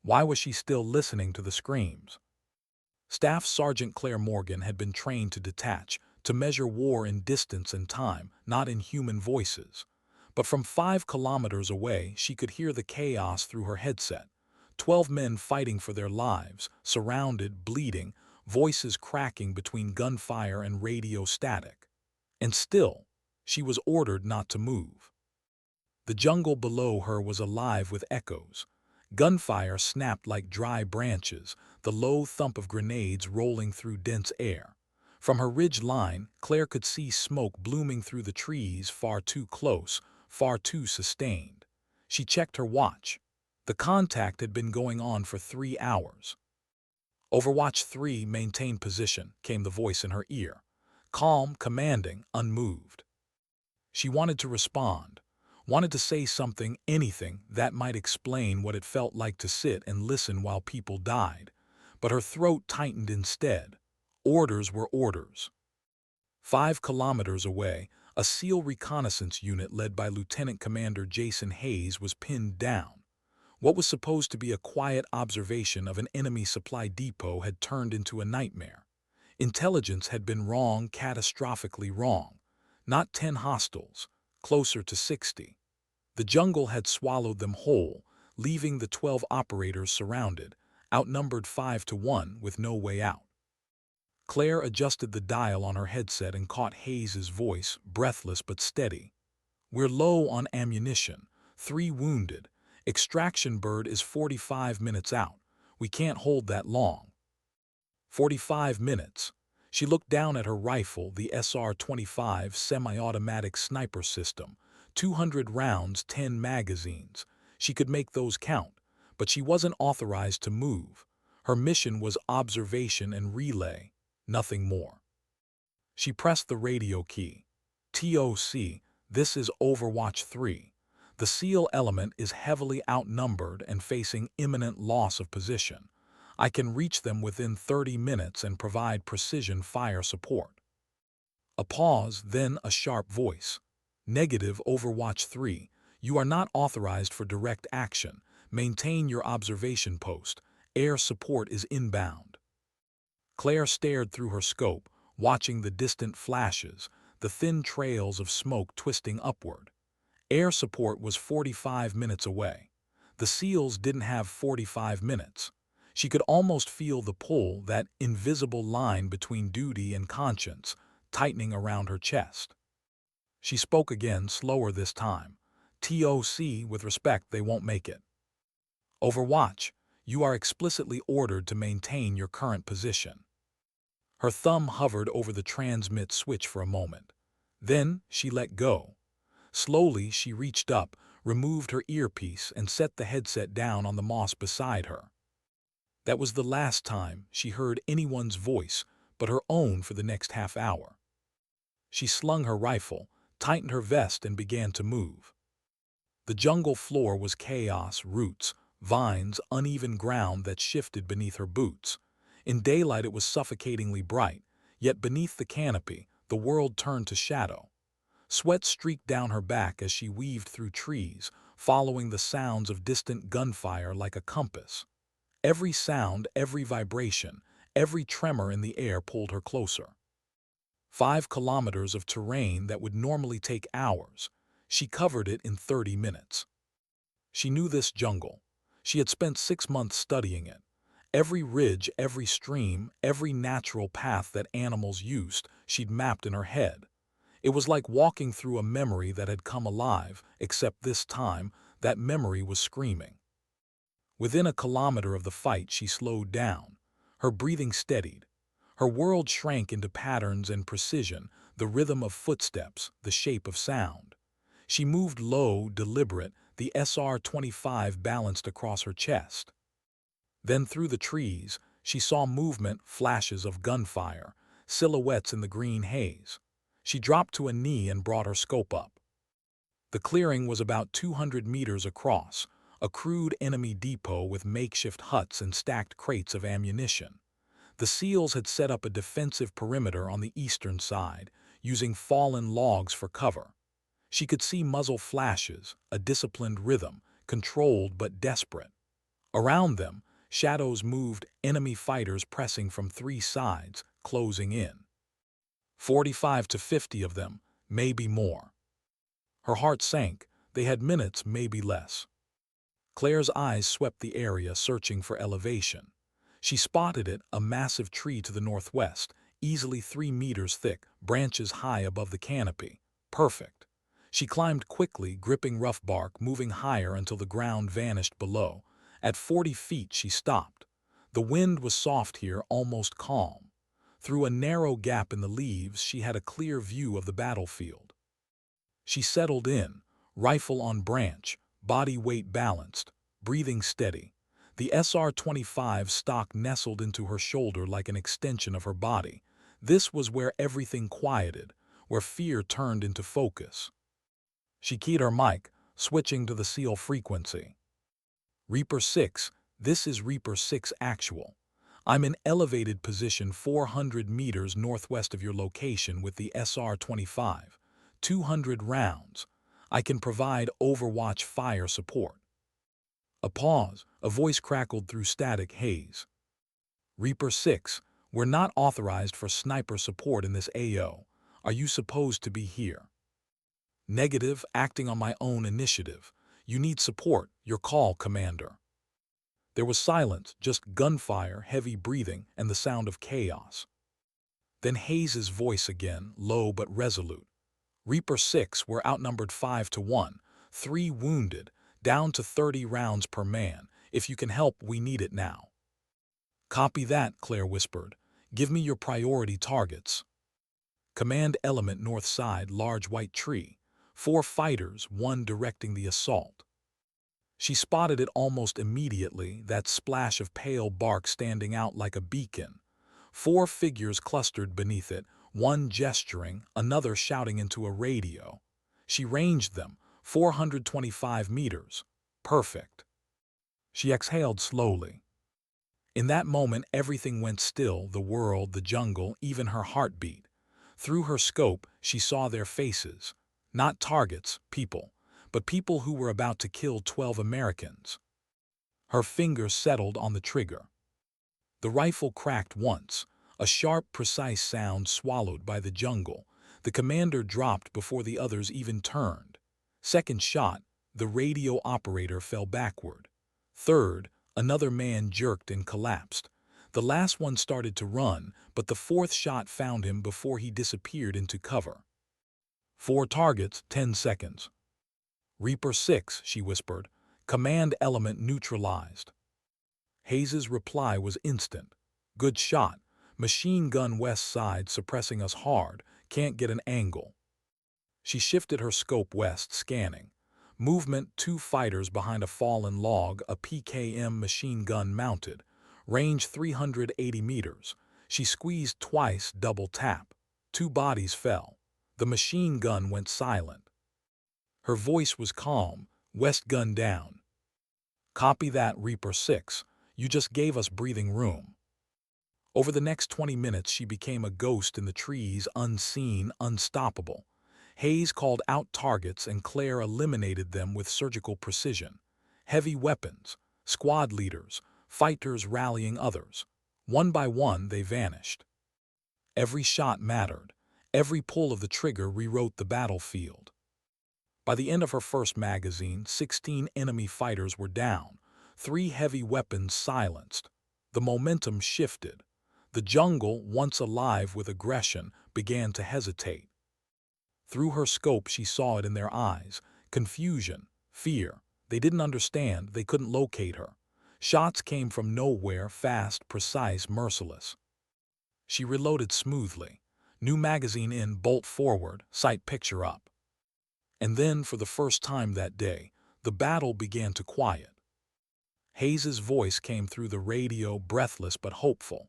Why was she still listening to the screams? Staff Sergeant Clare Morgan had been trained to detach, to measure war in distance and time, not in human voices. But from 5 kilometers away, she could hear the chaos through her headset. 12 men fighting for their lives, surrounded, bleeding, voices cracking between gunfire and radio static. And still, she was ordered not to move. The jungle below her was alive with echoes. Gunfire snapped like dry branches, the low thump of grenades rolling through dense air. From her ridge line, Claire could see smoke blooming through the trees, far too close, far too sustained. She checked her watch. The contact had been going on for 3 hours. Overwatch 3, maintain position, came the voice in her ear. Calm, commanding, unmoved. She wanted to respond, wanted to say something, anything that might explain what it felt like to sit and listen while people died. But her throat tightened instead. Orders were orders. 5 kilometers away, a SEAL reconnaissance unit led by Lieutenant Commander Jason Hayes was pinned down. What was supposed to be a quiet observation of an enemy supply depot had turned into a nightmare. Intelligence had been wrong, catastrophically wrong. Not 10 hostiles, closer to 60. The jungle had swallowed them whole, leaving the 12 operators surrounded, outnumbered 5 to 1 with no way out. Claire adjusted the dial on her headset and caught Hayes's voice, breathless but steady. "We're low on ammunition. 3 wounded. Extraction bird is 45 minutes out. We can't hold that long." 45 minutes. She looked down at her rifle, the SR-25 semi-automatic sniper system. 200 rounds, 10 magazines. She could make those count, but she wasn't authorized to move. Her mission was observation and relay, nothing more. She pressed the radio key. "TOC, this is Overwatch 3. The SEAL element is heavily outnumbered and facing imminent loss of position. I can reach them within 30 minutes and provide precision fire support." A pause, then a sharp voice. "Negative, Overwatch 3. You are not authorized for direct action. Maintain your observation post. Air support is inbound." Claire stared through her scope, watching the distant flashes, the thin trails of smoke twisting upward. Air support was 45 minutes away. The SEALs didn't have 45 minutes. She could almost feel the pull, that invisible line between duty and conscience, tightening around her chest. She spoke again, slower this time. "TOC, with respect, they won't make it. Overwatch, you are explicitly ordered to maintain your current position." Her thumb hovered over the transmit switch for a moment. Then she let go. Slowly she reached up, removed her earpiece, and set the headset down on the moss beside her. That was the last time she heard anyone's voice but her own for the next half hour. She slung her rifle, tightened her vest, and began to move. The jungle floor was chaos, roots, vines, uneven ground that shifted beneath her boots. In daylight it was suffocatingly bright, yet beneath the canopy, the world turned to shadow. Sweat streaked down her back as she weaved through trees, following the sounds of distant gunfire like a compass. Every sound, every vibration, every tremor in the air pulled her closer. 5 kilometers of terrain that would normally take hours. She covered it in 30 minutes. She knew this jungle. She had spent 6 months studying it. Every ridge, every stream, every natural path that animals used, she'd mapped in her head. It was like walking through a memory that had come alive, except this time, that memory was screaming. Within a kilometer of the fight, she slowed down. Her breathing steadied. Her world shrank into patterns and precision, the rhythm of footsteps, the shape of sound. She moved low, deliberate, the SR-25 balanced across her chest. Then through the trees, she saw movement, flashes of gunfire, silhouettes in the green haze. She dropped to a knee and brought her scope up. The clearing was about 200 meters across, a crude enemy depot with makeshift huts and stacked crates of ammunition. The SEALs had set up a defensive perimeter on the eastern side, using fallen logs for cover. She could see muzzle flashes, a disciplined rhythm, controlled but desperate. Around them, shadows moved, enemy fighters pressing from three sides, closing in. 45 to 50 of them, maybe more. Her heart sank. They had minutes, maybe less. Claire's eyes swept the area, searching for elevation. She spotted it, a massive tree to the northwest, easily 3 meters thick, branches high above the canopy. Perfect. She climbed quickly, gripping rough bark, moving higher until the ground vanished below. At 40 feet, she stopped. The wind was soft here, almost calm. Through a narrow gap in the leaves, she had a clear view of the battlefield. She settled in, rifle on branch, body weight balanced, breathing steady. The SR-25 stock nestled into her shoulder like an extension of her body. This was where everything quieted, where fear turned into focus. She keyed her mic, switching to the SEAL frequency. Reaper 6, this is Reaper 6 actual. I'm in elevated position 400 meters northwest of your location with the SR-25. 200 rounds. I can provide overwatch fire support. A pause, a voice crackled through static haze. Reaper 6, we're not authorized for sniper support in this AO. Are you supposed to be here? Negative, acting on my own initiative. You need support, your call, Commander. There was silence, just gunfire, heavy breathing, and the sound of chaos. Then Hayes's voice again, low but resolute. Reaper 6 were outnumbered 5 to 1, 3 wounded, down to 30 rounds per man. If you can help, we need it now. Copy that, Claire whispered. Give me your priority targets. Command element north side, large white tree. 4 fighters, 1 directing the assault. She spotted it almost immediately, that splash of pale bark standing out like a beacon. 4 figures clustered beneath it, 1 gesturing, another shouting into a radio. She ranged them, 425 meters. Perfect. She exhaled slowly. In that moment, everything went still, the world, the jungle, even her heartbeat. Through her scope, she saw their faces. Not targets, people, but people who were about to kill 12 Americans. Her fingers settled on the trigger. The rifle cracked once, a sharp, precise sound swallowed by the jungle. The commander dropped before the others even turned. Second shot, the radio operator fell backward. Third, another man jerked and collapsed. The last one started to run, but the 4th shot found him before he disappeared into cover. 4 targets, 10 seconds. Reaper 6, she whispered. Command element neutralized. Hayes's reply was instant. Good shot. Machine gun west side suppressing us hard. Can't get an angle. She shifted her scope west, scanning. Movement, 2 fighters behind a fallen log, a PKM machine gun mounted. Range 380 meters. She squeezed twice, double tap. 2 bodies fell. The machine gun went silent. Her voice was calm. West gun down. Copy that, Reaper 6. You just gave us breathing room. Over the next 20 minutes, she became a ghost in the trees, unseen, unstoppable. Hayes called out targets and Claire eliminated them with surgical precision. Heavy weapons, squad leaders, fighters rallying others. One by one, they vanished. Every shot mattered. Every pull of the trigger rewrote the battlefield. By the end of her first magazine, 16 enemy fighters were down, 3 heavy weapons silenced. The momentum shifted. The jungle, once alive with aggression, began to hesitate. Through her scope, she saw it in their eyes. Confusion, fear. They didn't understand, they couldn't locate her. Shots came from nowhere, fast, precise, merciless. She reloaded smoothly. New magazine in, bolt forward, sight picture up. And then, for the first time that day, the battle began to quiet. Hayes's voice came through the radio, breathless but hopeful.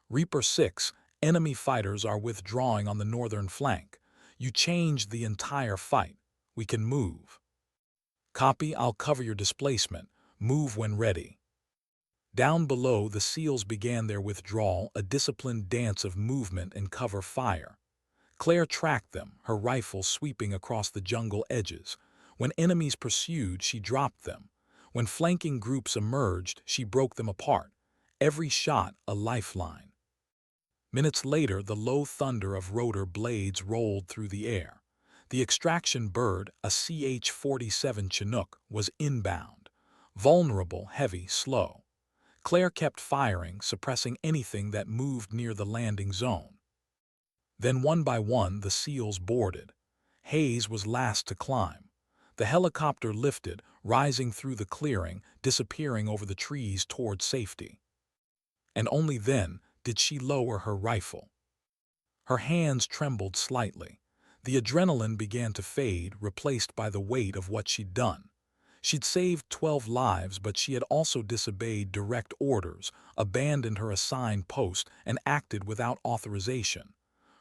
Reaper 6, enemy fighters are withdrawing on the northern flank. You changed the entire fight. We can move. Copy, I'll cover your displacement. Move when ready. Down below, the SEALs began their withdrawal, a disciplined dance of movement and cover fire. Claire tracked them, her rifle sweeping across the jungle edges. When enemies pursued, she dropped them. When flanking groups emerged, she broke them apart, every shot a lifeline. Minutes later, the low thunder of rotor blades rolled through the air. The extraction bird, a CH-47 Chinook, was inbound. Vulnerable, heavy, slow. Claire kept firing, suppressing anything that moved near the landing zone. Then one by one, the SEALs boarded. Hayes was last to climb. The helicopter lifted, rising through the clearing, disappearing over the trees toward safety. And only then did she lower her rifle. Her hands trembled slightly. The adrenaline began to fade, replaced by the weight of what she'd done. She'd saved 12 lives, but she had also disobeyed direct orders, abandoned her assigned post, and acted without authorization.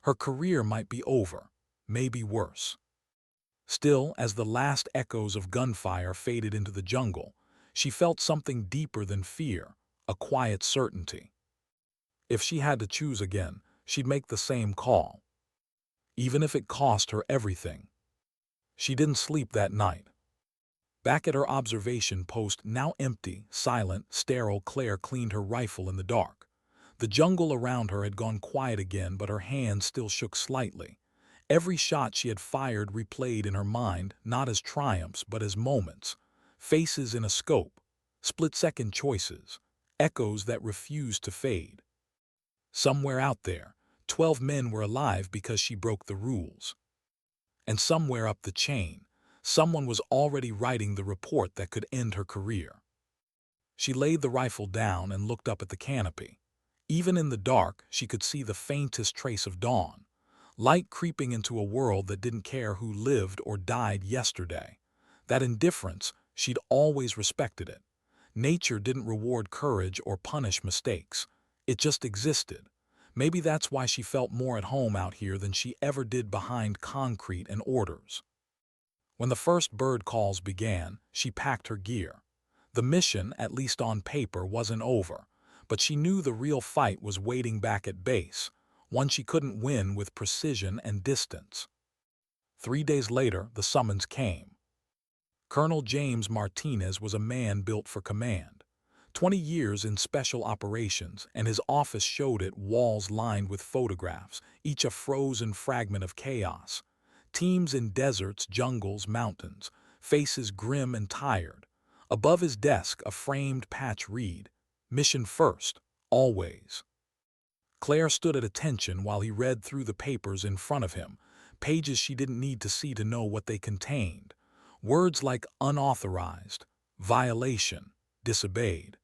Her career might be over, maybe worse. Still, as the last echoes of gunfire faded into the jungle, she felt something deeper than fear, a quiet certainty. If she had to choose again, she'd make the same call, even if it cost her everything. She didn't sleep that night. Back at her observation post, now empty, silent, sterile, Claire cleaned her rifle in the dark. The jungle around her had gone quiet again, but her hands still shook slightly. Every shot she had fired replayed in her mind, not as triumphs, but as moments. Faces in a scope, split-second choices, echoes that refused to fade. Somewhere out there, 12 men were alive because she broke the rules. And somewhere up the chain, someone was already writing the report that could end her career. She laid the rifle down and looked up at the canopy. Even in the dark, she could see the faintest trace of dawn, light creeping into a world that didn't care who lived or died yesterday. That indifference, she'd always respected it. Nature didn't reward courage or punish mistakes. It just existed. Maybe that's why she felt more at home out here than she ever did behind concrete and orders. When the first bird calls began, she packed her gear. The mission, at least on paper, wasn't over, but she knew the real fight was waiting back at base, one she couldn't win with precision and distance. 3 days later, the summons came. Colonel James Martinez was a man built for command. 20 years in special operations, and his office showed it, walls lined with photographs, each a frozen fragment of chaos. Teams in deserts, jungles, mountains, faces grim and tired. Above his desk, a framed patch read, "Mission first, always." Claire stood at attention while he read through the papers in front of him, pages she didn't need to see to know what they contained. Words like unauthorized, violation, disobeyed.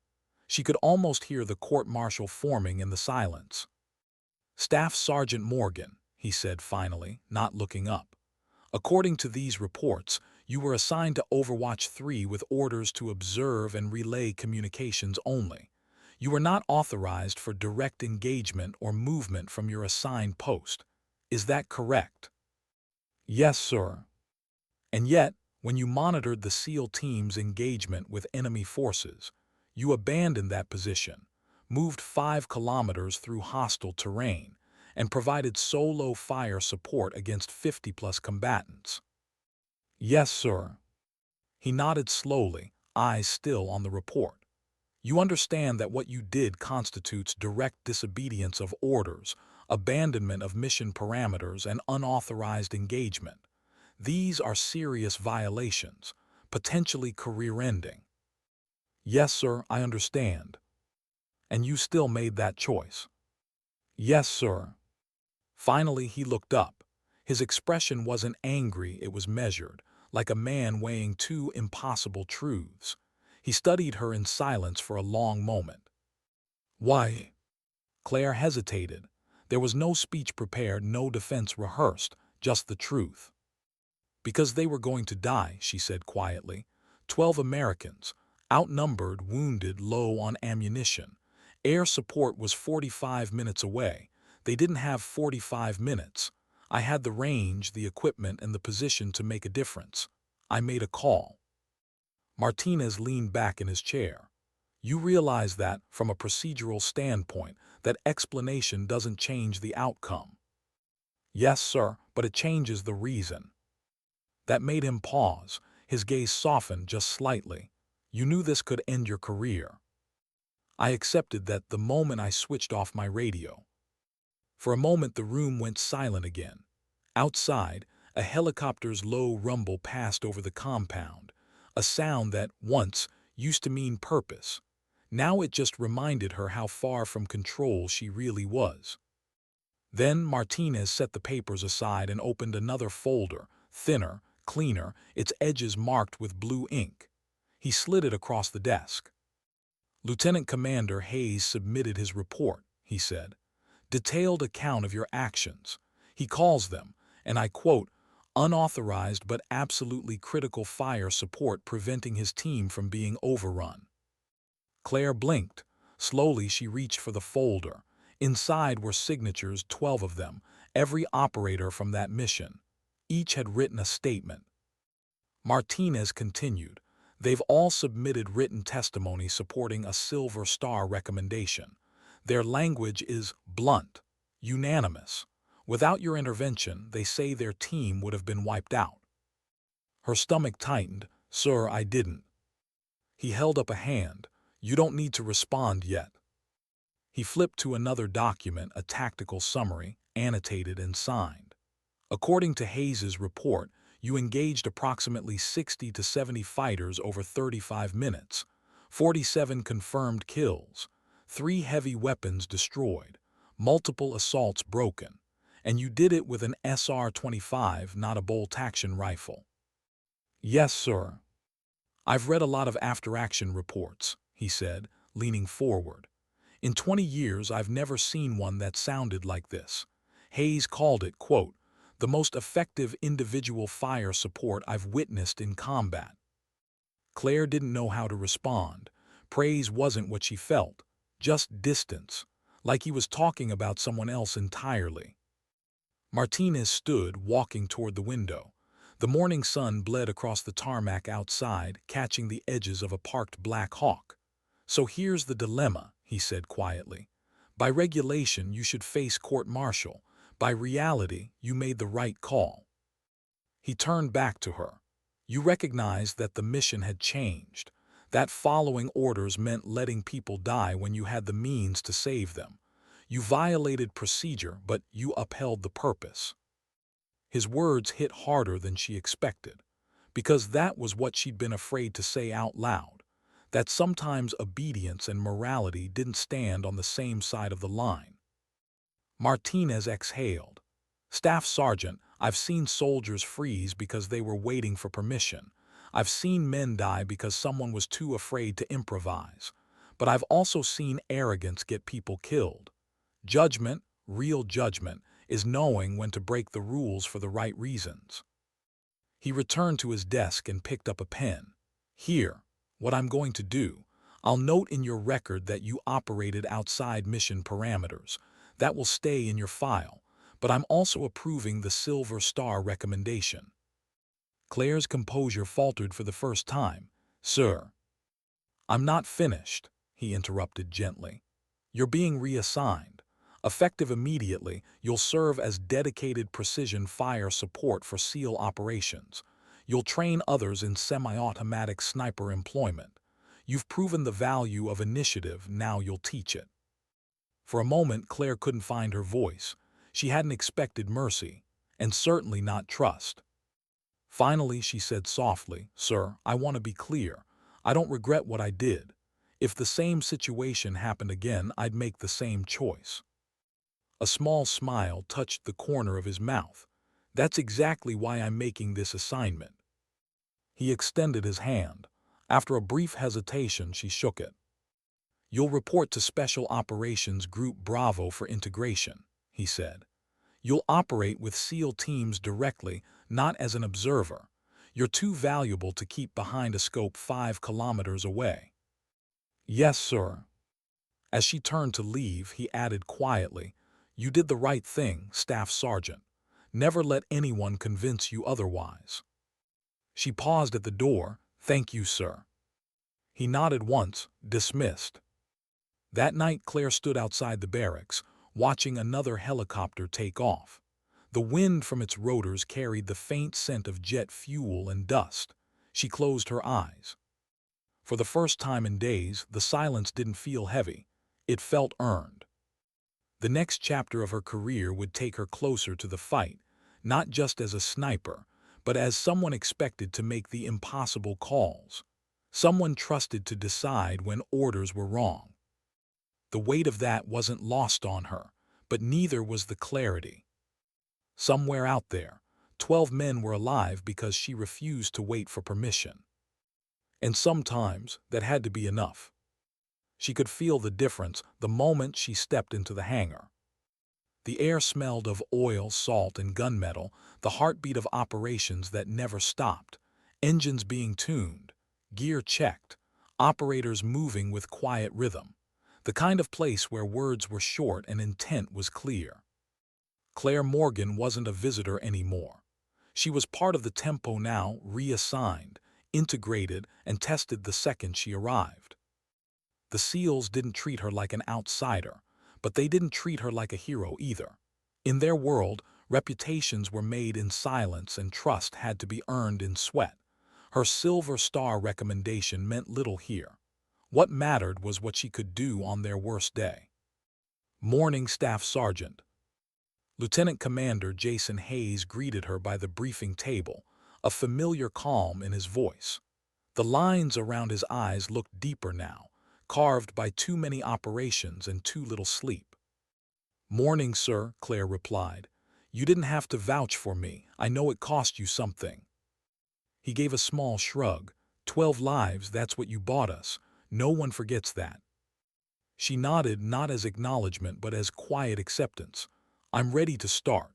She could almost hear the court-martial forming in the silence. "Staff Sergeant Morgan," he said finally, not looking up. "According to these reports, you were assigned to Overwatch 3 with orders to observe and relay communications only. You were not authorized for direct engagement or movement from your assigned post. Is that correct?" "Yes, sir." "And yet, when you monitored the SEAL team's engagement with enemy forces, you abandoned that position, moved 5 kilometers through hostile terrain, and provided solo fire support against 50-plus combatants." "Yes, sir." He nodded slowly, eyes still on the report. "You understand that what you did constitutes direct disobedience of orders, abandonment of mission parameters, and unauthorized engagement. These are serious violations, potentially career-ending." "Yes, sir, I understand." "And you still made that choice?" "Yes, sir." Finally, he looked up. His expression wasn't angry, it was measured, like a man weighing 2 impossible truths. He studied her in silence for a long moment. "Why?" Claire hesitated. There was no speech prepared, no defense rehearsed, just the truth. "Because they were going to die," she said quietly. 12 Americans, outnumbered, wounded, low on ammunition. Air support was 45 minutes away. They didn't have 45 minutes. I had the range, the equipment, and the position to make a difference. I made a call." Martinez leaned back in his chair. "You realize that, from a procedural standpoint, that explanation doesn't change the outcome." "Yes, sir, but it changes the reason." That made him pause. His gaze softened just slightly. You knew this could end your career. I accepted that the moment I switched off my radio. For a moment the room went silent again. Outside, a helicopter's low rumble passed over the compound, a sound that, once, used to mean purpose. Now it just reminded her how far from control she really was. Then Martinez set the papers aside and opened another folder, thinner, cleaner, its edges marked with blue ink. He slid it across the desk. Lieutenant Commander Hayes submitted his report, he said. Detailed account of your actions. He calls them, and I quote, unauthorized but absolutely critical fire support preventing his team from being overrun. Claire blinked. Slowly she reached for the folder. Inside were signatures, 12 of them, every operator from that mission. Each had written a statement. Martinez continued. They've all submitted written testimony supporting a Silver Star recommendation. Their language is blunt, unanimous. Without your intervention, they say their team would have been wiped out. Her stomach tightened. Sir, I didn't. He held up a hand. You don't need to respond yet. He flipped to another document, a tactical summary, annotated and signed. According to Hayes's report, you engaged approximately 60 to 70 fighters over 35 minutes, 47 confirmed kills, 3 heavy weapons destroyed, multiple assaults broken, and you did it with an SR-25, not a bolt-action rifle. Yes, sir. I've read a lot of after-action reports, he said, leaning forward. In 20 years, I've never seen one that sounded like this. Hayes called it, quote, the most effective individual fire support I've witnessed in combat. Claire didn't know how to respond. Praise wasn't what she felt, just distance, like he was talking about someone else entirely. Martinez stood, walking toward the window. The morning sun bled across the tarmac outside, catching the edges of a parked Black Hawk. So here's the dilemma, he said quietly. By regulation, you should face court-martial. By reality, you made the right call. He turned back to her. You recognized that the mission had changed, that following orders meant letting people die when you had the means to save them. You violated procedure, but you upheld the purpose. His words hit harder than she expected, because that was what she'd been afraid to say out loud, that sometimes obedience and morality didn't stand on the same side of the line. Martinez exhaled. Staff Sergeant, I've seen soldiers freeze because they were waiting for permission. I've seen men die because someone was too afraid to improvise. But I've also seen arrogance get people killed. Judgment, real judgment, is knowing when to break the rules for the right reasons. He returned to his desk and picked up a pen. Here, what I'm going to do. I'll note in your record that you operated outside mission parameters. That will stay in your file, but I'm also approving the Silver Star recommendation. Claire's composure faltered for the first time. Sir. I'm not finished, he interrupted gently. You're being reassigned. Effective immediately, you'll serve as dedicated precision fire support for SEAL operations. You'll train others in semi-automatic sniper employment. You've proven the value of initiative, now you'll teach it. For a moment, Claire couldn't find her voice. She hadn't expected mercy, and certainly not trust. Finally, she said softly, Sir, I want to be clear. I don't regret what I did. If the same situation happened again, I'd make the same choice. A small smile touched the corner of his mouth. That's exactly why I'm making this assignment. He extended his hand. After a brief hesitation, she shook it. You'll report to Special Operations Group Bravo for integration, he said. You'll operate with SEAL teams directly, not as an observer. You're too valuable to keep behind a scope 5 kilometers away. Yes, sir. As she turned to leave, he added quietly, You did the right thing, Staff Sergeant. Never let anyone convince you otherwise. She paused at the door. Thank you, sir. He nodded once, dismissed. That night, Claire stood outside the barracks, watching another helicopter take off. The wind from its rotors carried the faint scent of jet fuel and dust. She closed her eyes. For the first time in days, the silence didn't feel heavy. It felt earned. The next chapter of her career would take her closer to the fight, not just as a sniper, but as someone expected to make the impossible calls. Someone trusted to decide when orders were wrong. The weight of that wasn't lost on her, but neither was the clarity. Somewhere out there, 12 men were alive because she refused to wait for permission. And sometimes that had to be enough. She could feel the difference the moment she stepped into the hangar. The air smelled of oil, salt, and gunmetal, the heartbeat of operations that never stopped, engines being tuned, gear checked, operators moving with quiet rhythm, the kind of place where words were short and intent was clear. Clare Morgan wasn't a visitor anymore. She was part of the tempo now, reassigned, integrated, and tested the second she arrived. The SEALs didn't treat her like an outsider, but they didn't treat her like a hero either. In their world, reputations were made in silence and trust had to be earned in sweat. Her Silver Star recommendation meant little here. What mattered was what she could do on their worst day. Morning Staff Sergeant. Lieutenant Commander Jason Hayes greeted her by the briefing table, a familiar calm in his voice. The lines around his eyes looked deeper now, carved by too many operations and too little sleep. "Morning, sir," Clare replied. "You didn't have to vouch for me. I know it cost you something." He gave a small shrug. 12 lives, that's what you bought us. No one forgets that. She nodded, not as acknowledgement but as quiet acceptance. "I'm ready to start."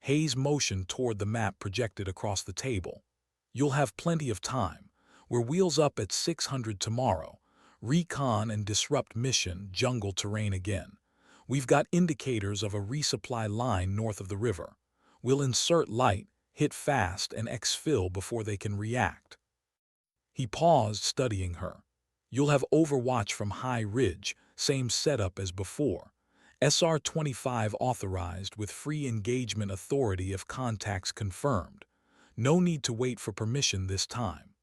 Hayes motioned toward the map projected across the table. "You'll have plenty of time. We're wheels up at 600 tomorrow. Recon and disrupt mission, jungle terrain again. We've got indicators of a resupply line north of the river. We'll insert light, hit fast, and exfil before they can react." He paused, studying her. "You'll have overwatch from High Ridge, same setup as before. SR-25 authorized with free engagement authority if contacts confirmed. No need to wait for permission this time."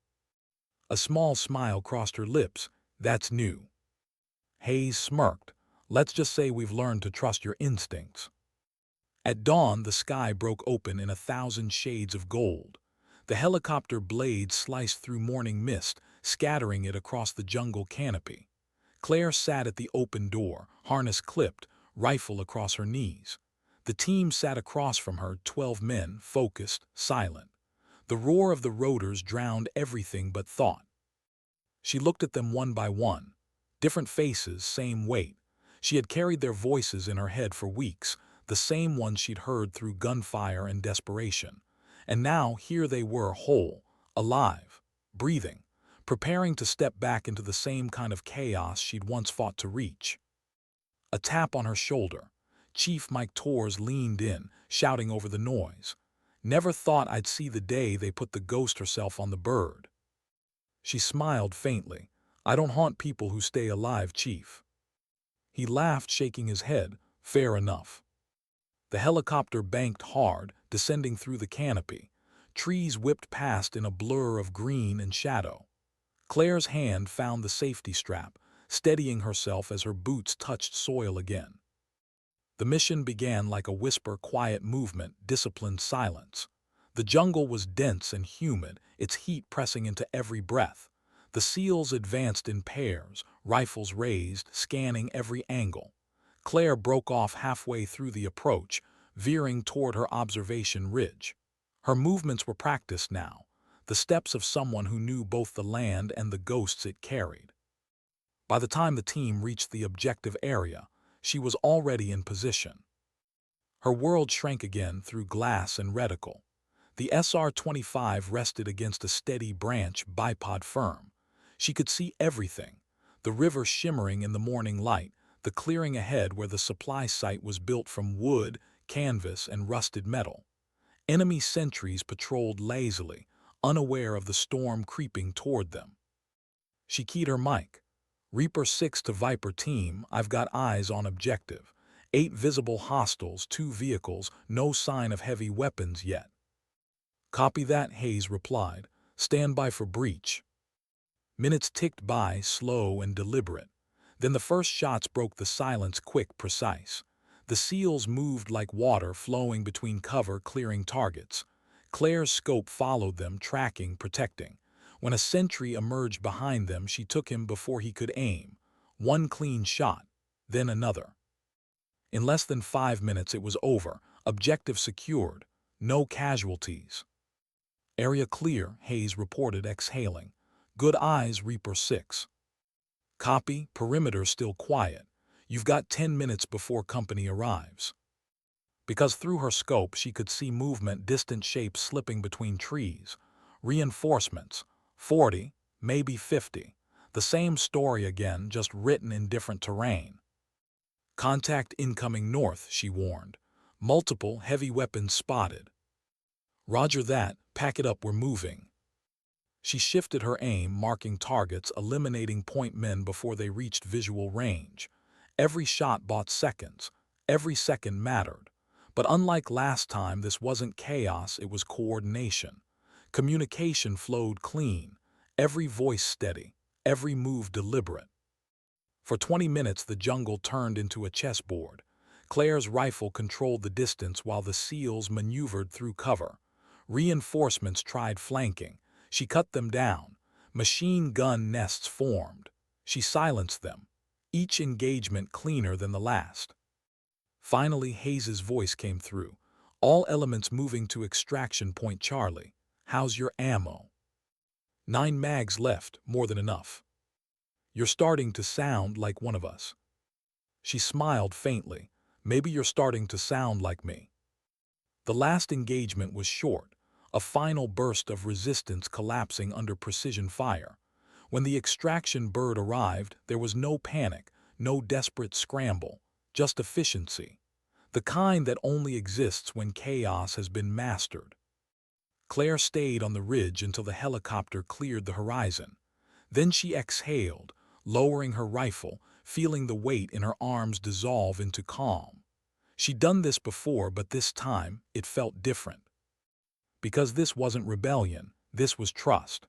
A small smile crossed her lips. "That's new." Hayes smirked. "Let's just say we've learned to trust your instincts." At dawn, the sky broke open in 1,000 shades of gold. The helicopter blades sliced through morning mist, scattering it across the jungle canopy. Clare sat at the open door, harness clipped, rifle across her knees. The team sat across from her, 12 men, focused, silent. The roar of the rotors drowned everything but thought. She looked at them one by one. Different faces, same weight. She had carried their voices in her head for weeks, the same ones she'd heard through gunfire and desperation. And now here they were, whole, alive, breathing, preparing to step back into the same kind of chaos she'd once fought to reach. A tap on her shoulder. Chief Mike Torres leaned in, shouting over the noise. "Never thought I'd see the day they put the ghost herself on the bird." She smiled faintly. "I don't haunt people who stay alive, Chief." He laughed, shaking his head. "Fair enough." The helicopter banked hard, descending through the canopy. Trees whipped past in a blur of green and shadow. Claire's hand found the safety strap, steadying herself as her boots touched soil again. The mission began like a whisper, quiet movement, disciplined silence. The jungle was dense and humid, its heat pressing into every breath. The SEALs advanced in pairs, rifles raised, scanning every angle. Clare broke off halfway through the approach, veering toward her observation ridge. Her movements were practiced now, the steps of someone who knew both the land and the ghosts it carried. By the time the team reached the objective area, she was already in position. Her world shrank again through glass and reticle. The SR-25 rested against a steady branch, bipod firm. She could see everything, the river shimmering in the morning light, the clearing ahead where the supply site was built from wood, canvas, and rusted metal. Enemy sentries patrolled lazily, unaware of the storm creeping toward them. She keyed her mic. "Reaper 6 to Viper team, I've got eyes on objective. 8 visible hostiles, 2 vehicles, no sign of heavy weapons yet." "Copy that," Hayes replied. "Stand by for breach." Minutes ticked by, slow and deliberate. Then the first shots broke the silence, quick, precise. The seals moved like water flowing between cover, clearing targets. Claire's scope followed them, tracking, protecting. When a sentry emerged behind them, she took him before he could aim. One clean shot, then another. In less than 5 minutes it was over, objective secured, no casualties. Area clear, Hayes reported, exhaling. Good eyes, Reaper 6. Copy, perimeter still quiet. You've got 10 minutes before company arrives. Because through her scope she could see movement, distant shapes slipping between trees. Reinforcements, 40, maybe 50. The same story again, just written in different terrain. Contact incoming north, she warned. Multiple heavy weapons spotted. Roger that, pack it up, we're moving. She shifted her aim, marking targets, eliminating point men before they reached visual range. Every shot bought seconds. Every second mattered. But unlike last time, this wasn't chaos, it was coordination. Communication flowed clean. Every voice steady. Every move deliberate. For 20 minutes the jungle turned into a chessboard. Claire's rifle controlled the distance while the SEALs maneuvered through cover. Reinforcements tried flanking. She cut them down. Machine gun nests formed. She silenced them. Each engagement cleaner than the last. Finally Hayes's voice came through. All elements moving to extraction point. Charlie, how's your ammo? 9 mags left, more than enough. You're starting to sound like one of us. She smiled faintly. Maybe you're starting to sound like me. The last engagement was short, a final burst of resistance collapsing under precision fire. When the extraction bird arrived, there was no panic, no desperate scramble, just efficiency. The kind that only exists when chaos has been mastered. Claire stayed on the ridge until the helicopter cleared the horizon. Then she exhaled, lowering her rifle, feeling the weight in her arms dissolve into calm. She'd done this before, but this time it felt different. Because this wasn't rebellion, this was trust.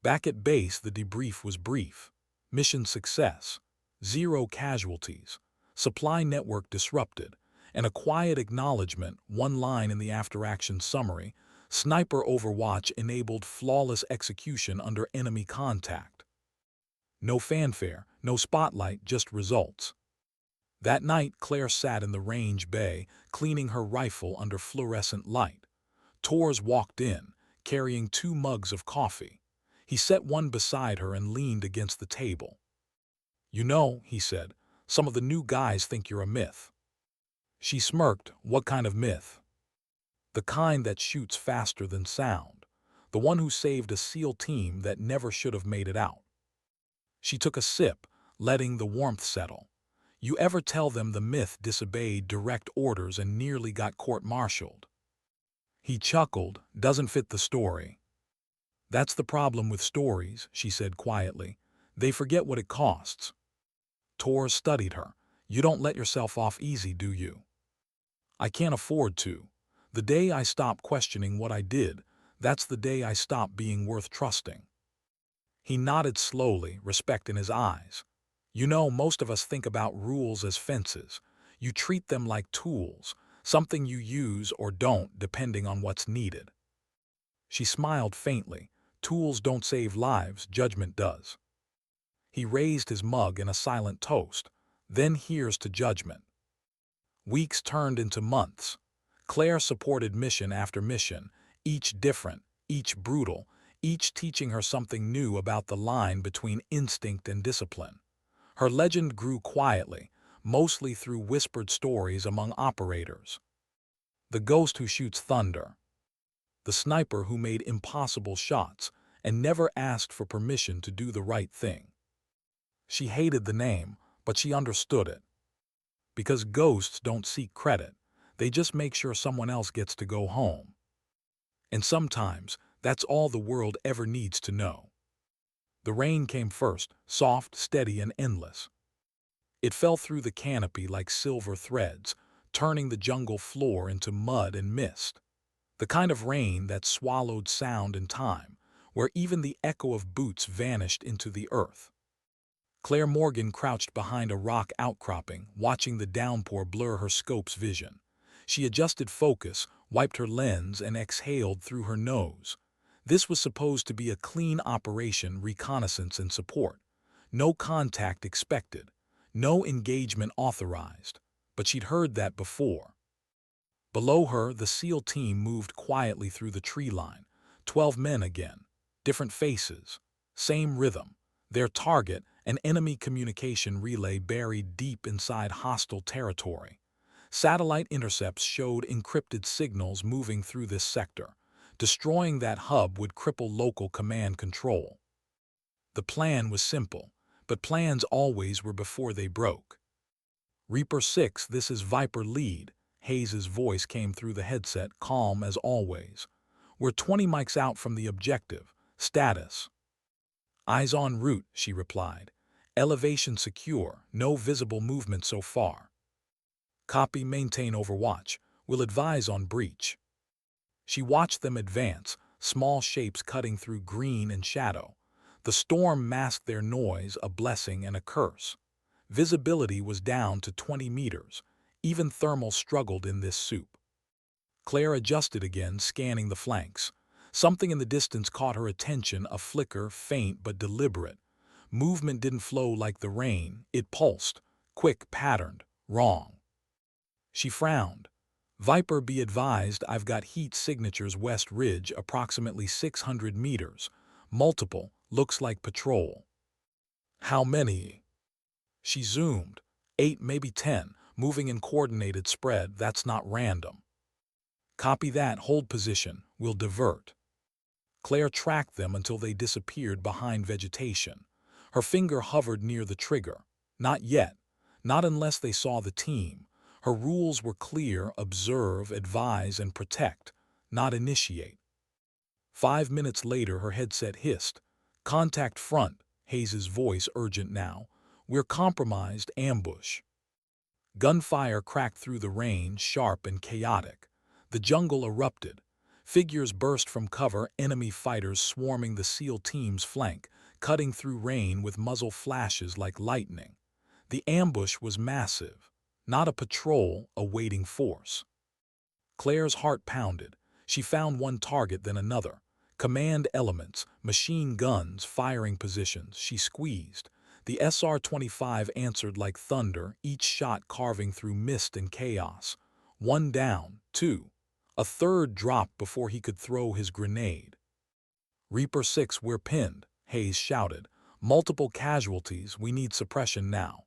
Back at base, the debrief was brief. Mission success. 0 casualties. Supply network disrupted. And a quiet acknowledgement, one line in the after-action summary: Sniper Overwatch enabled flawless execution under enemy contact. No fanfare, no spotlight, just results. That night, Claire sat in the range bay, cleaning her rifle under fluorescent light. Torres walked in, carrying 2 mugs of coffee. He set one beside her and leaned against the table. You know, he said, some of the new guys think you're a myth. She smirked. What kind of myth? The kind that shoots faster than sound. The one who saved a SEAL team that never should have made it out. She took a sip, letting the warmth settle. You ever tell them the myth disobeyed direct orders and nearly got court-martialed? He chuckled. Doesn't fit the story. That's the problem with stories, she said quietly. They forget what it costs. Torres studied her. You don't let yourself off easy, do you? I can't afford to. The day I stop questioning what I did, that's the day I stop being worth trusting. He nodded slowly, respect in his eyes. You know, most of us think about rules as fences. You treat them like tools, something you use or don't depending on what's needed. She smiled faintly. Tools don't save lives, judgment does. He raised his mug in a silent toast. Then here's to judgment. Weeks turned into months. Claire supported mission after mission, each different, each brutal, each teaching her something new about the line between instinct and discipline. Her legend grew quietly, mostly through whispered stories among operators. The ghost who shoots thunder. The sniper who made impossible shots and never asked for permission to do the right thing. She hated the name, but she understood it. Because ghosts don't seek credit, they just make sure someone else gets to go home. And sometimes, that's all the world ever needs to know. The rain came first, soft, steady, and endless. It fell through the canopy like silver threads, turning the jungle floor into mud and mist. The kind of rain that swallowed sound and time, where even the echo of boots vanished into the earth. Clare Morgan crouched behind a rock outcropping, watching the downpour blur her scope's vision. She adjusted focus, wiped her lens, and exhaled through her nose. This was supposed to be a clean operation, reconnaissance and support. No contact expected, no engagement authorized. But she'd heard that before. Below her, the SEAL team moved quietly through the tree line. 12 men again. Different faces. Same rhythm. Their target, an enemy communication relay buried deep inside hostile territory. Satellite intercepts showed encrypted signals moving through this sector. Destroying that hub would cripple local command control. The plan was simple, but plans always were before they broke. Reaper 6, this is Viper lead. Hayes's voice came through the headset, calm as always. We're 20 mics out from the objective. Status. Eyes en route, she replied. Elevation secure, no visible movement so far. Copy, maintain overwatch. We'll advise on breach. She watched them advance, small shapes cutting through green and shadow. The storm masked their noise, a blessing and a curse. Visibility was down to 20 meters. Even thermal struggled in this soup. Claire adjusted again, scanning the flanks. Something in the distance caught her attention, a flicker, faint but deliberate. Movement didn't flow like the rain, it pulsed. Quick, patterned, wrong. She frowned. Viper, be advised, I've got heat signatures West Ridge, approximately 600 meters. Multiple, looks like patrol. How many? She zoomed. 8, maybe 10, moving in coordinated spread, that's not random. Copy that, hold position, we'll divert. Claire tracked them until they disappeared behind vegetation. Her finger hovered near the trigger. Not yet. Not unless they saw the team. Her rules were clear: observe, advise, and protect, not initiate. 5 minutes later, her headset hissed. Contact front, Hayes's voice urgent now. We're compromised, ambush. Gunfire cracked through the rain, sharp and chaotic. The jungle erupted. Figures burst from cover, enemy fighters swarming the SEAL team's flank, cutting through rain with muzzle flashes like lightning. The ambush was massive. Not a patrol, a waiting force. Claire's heart pounded. She found one target, then another. Command elements, machine guns, firing positions. She squeezed. The SR-25 answered like thunder, each shot carving through mist and chaos. 1 down, 2. A third dropped before he could throw his grenade. Reaper 6, we're pinned, Hayes shouted. Multiple casualties, we need suppression now.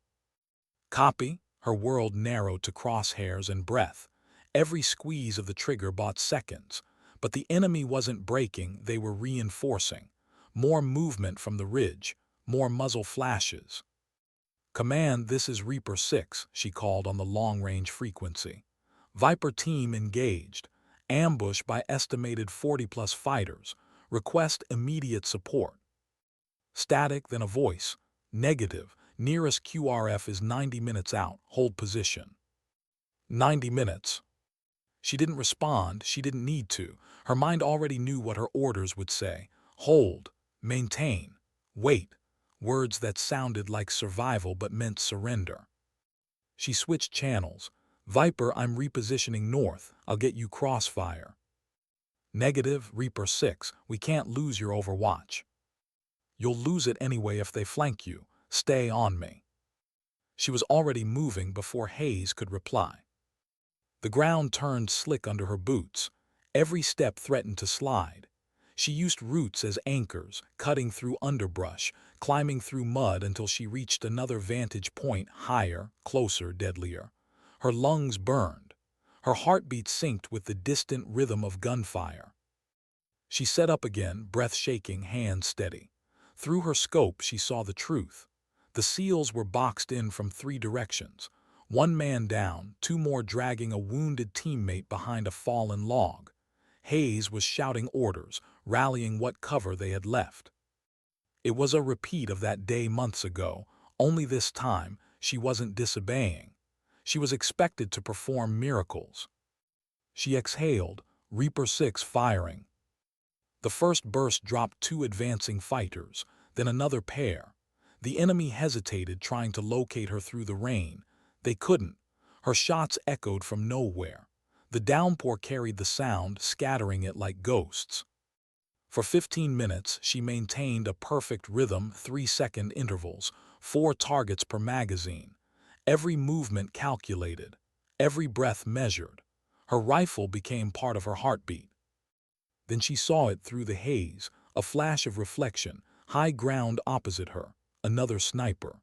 Copy. Her world narrowed to crosshairs and breath. Every squeeze of the trigger bought seconds. But the enemy wasn't breaking, they were reinforcing. More movement from the ridge, more muzzle flashes. Command, this is Reaper 6, she called on the long-range frequency. Viper team engaged. Ambush by estimated 40-plus fighters. Request immediate support. Static, then a voice. Negative. Nearest QRF is 90 minutes out. Hold position. 90 minutes. She didn't respond. She didn't need to. Her mind already knew what her orders would say. Hold. Maintain. Wait. Words that sounded like survival but meant surrender. She switched channels. Viper, I'm repositioning north. I'll get you crossfire. Negative, Reaper 6. We can't lose your overwatch. You'll lose it anyway if they flank you. Stay on me. She was already moving before Hayes could reply. The ground turned slick under her boots. Every step threatened to slide. She used roots as anchors, cutting through underbrush, climbing through mud until she reached another vantage point, higher, closer, deadlier. Her lungs burned. Her heartbeat synced with the distant rhythm of gunfire. She sat up again, breath shaking, hands steady. Through her scope, she saw the truth. The SEALs were boxed in from 3 directions. 1 man down, 2 more dragging a wounded teammate behind a fallen log. Hayes was shouting orders, rallying what cover they had left. It was a repeat of that day months ago, only this time she wasn't disobeying. She was expected to perform miracles. She exhaled, Reaper 6 firing. The first burst dropped 2 advancing fighters, then another pair. The enemy hesitated, trying to locate her through the rain. They couldn't. Her shots echoed from nowhere. The downpour carried the sound, scattering it like ghosts. For 15 minutes, she maintained a perfect rhythm, 3-second intervals, 4 targets per magazine. Every movement calculated, every breath measured. Her rifle became part of her heartbeat. Then she saw it through the haze, a flash of reflection, high ground opposite her, another sniper.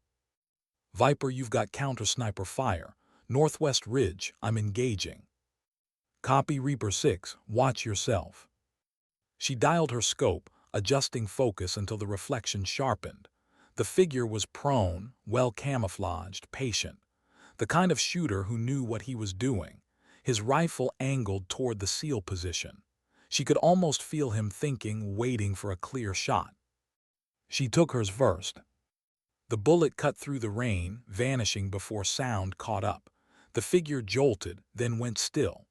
"Viper, you've got counter-sniper fire. Northwest Ridge, I'm engaging." "Copy, Reaper 6, watch yourself." She dialed her scope, adjusting focus until the reflection sharpened. The figure was prone, well camouflaged, patient. The kind of shooter who knew what he was doing. His rifle angled toward the SEAL position. She could almost feel him thinking, waiting for a clear shot. She took hers first. The bullet cut through the rain, vanishing before sound caught up. The figure jolted, then went still.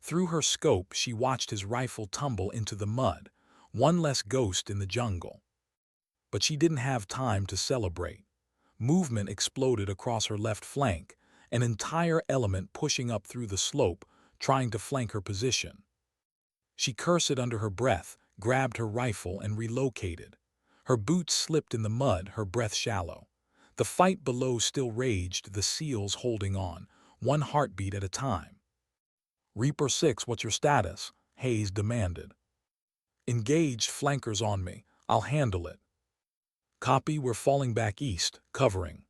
Through her scope, she watched his rifle tumble into the mud, one less ghost in the jungle. But she didn't have time to celebrate. Movement exploded across her left flank, an entire element pushing up through the slope, trying to flank her position. She cursed under her breath, grabbed her rifle, and relocated. Her boots slipped in the mud, her breath shallow. The fight below still raged, the SEALs holding on, one heartbeat at a time. "Reaper 6, what's your status?" Hayes demanded. "Engaged, flankers on me. I'll handle it." "Copy, we're falling back east, covering."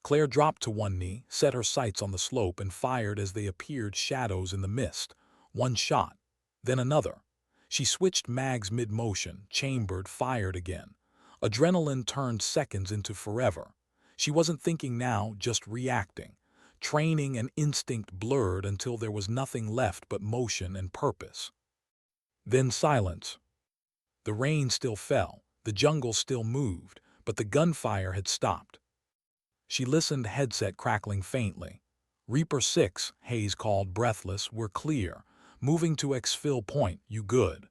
Claire dropped to one knee, set her sights on the slope, and fired as they appeared shadows in the mist. One shot, then another. She switched mags mid-motion, chambered, fired again. Adrenaline turned seconds into forever. She wasn't thinking now, just reacting. Training and instinct blurred until there was nothing left but motion and purpose. Then silence. The rain still fell, the jungle still moved, but the gunfire had stopped. She listened, headset crackling faintly. "Reaper 6, Hayes called, breathless, "we're clear. Moving to exfil point, you good?"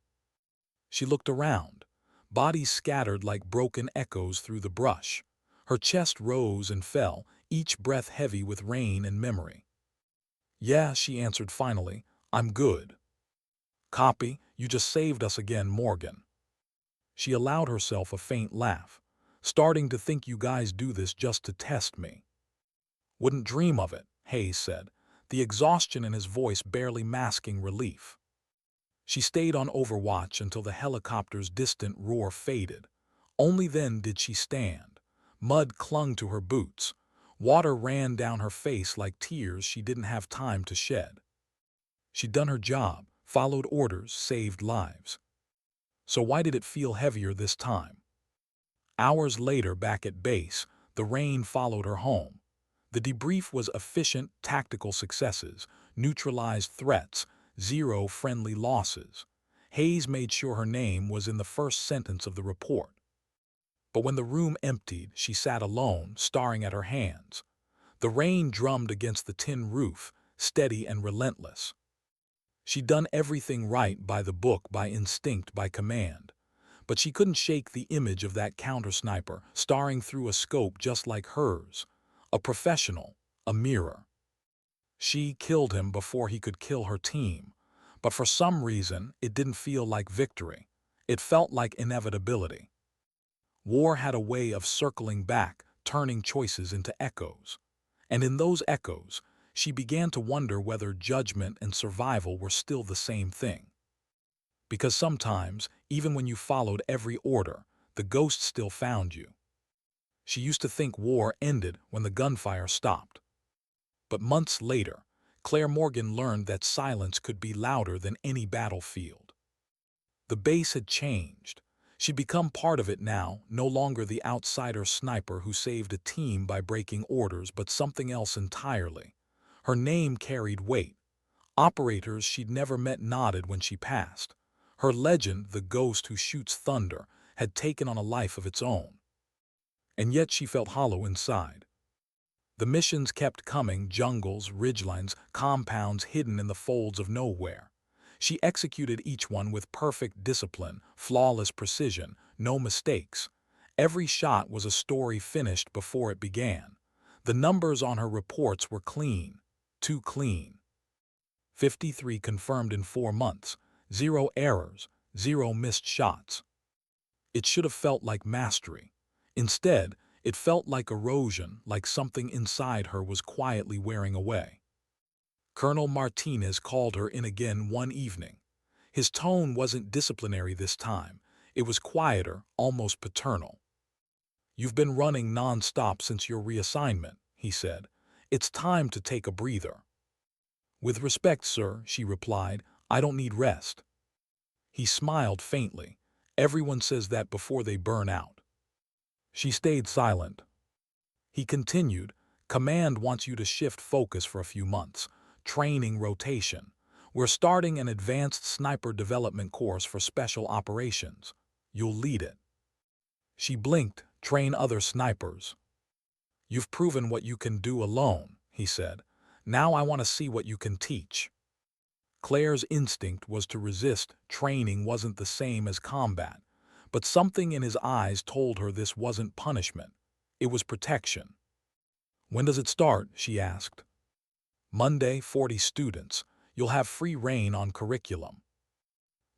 She looked around. Bodies scattered like broken echoes through the brush. Her chest rose and fell, each breath heavy with rain and memory. "Yeah," she answered finally, "I'm good." "Copy, you just saved us again, Morgan." She allowed herself a faint laugh. "Starting to think you guys do this just to test me." "Wouldn't dream of it," Hayes said, the exhaustion in his voice barely masking relief. She stayed on overwatch until the helicopter's distant roar faded. Only then did she stand. Mud clung to her boots. Water ran down her face like tears she didn't have time to shed. She'd done her job, followed orders, saved lives. So why did it feel heavier this time? Hours later, back at base, the rain followed her home. The debrief was efficient, tactical successes, neutralized threats, 0 friendly losses. Hayes made sure her name was in the first sentence of the report. But when the room emptied, she sat alone, staring at her hands. The rain drummed against the tin roof, steady and relentless. She'd done everything right, by the book, by instinct, by command. But she couldn't shake the image of that counter-sniper, staring through a scope just like hers. A professional, a mirror. She killed him before he could kill her team. But for some reason, it didn't feel like victory. It felt like inevitability. War had a way of circling back, turning choices into echoes. And in those echoes, she began to wonder whether judgment and survival were still the same thing. Because sometimes, even when you followed every order, the ghost still found you. She used to think war ended when the gunfire stopped. But months later, Clare Morgan learned that silence could be louder than any battlefield. The base had changed. She'd become part of it now, no longer the outsider sniper who saved a team by breaking orders, but something else entirely. Her name carried weight. Operators she'd never met nodded when she passed. Her legend, the ghost who shoots thunder, had taken on a life of its own. And yet she felt hollow inside. The missions kept coming, jungles, ridgelines, compounds hidden in the folds of nowhere. She executed each one with perfect discipline, flawless precision, no mistakes. Every shot was a story finished before it began. The numbers on her reports were clean, too clean. 53 confirmed in 4 months, 0 errors, 0 missed shots. It should have felt like mastery. Instead, it felt like erosion, like something inside her was quietly wearing away. Colonel Martinez called her in again one evening. His tone wasn't disciplinary this time. It was quieter, almost paternal. "You've been running non-stop since your reassignment," he said. "It's time to take a breather." "With respect, sir," she replied, "I don't need rest." He smiled faintly. "Everyone says that before they burn out." She stayed silent. He continued, "Command wants you to shift focus for a few months. Training rotation. We're starting an advanced sniper development course for special operations. You'll lead it." She blinked. "Train other snipers." "You've proven what you can do alone," he said. "Now I want to see what you can teach." Claire's instinct was to resist. Training wasn't the same as combat. But something in his eyes told her this wasn't punishment. It was protection. "When does it start?" she asked. "Monday, 40 students. You'll have free rein on curriculum."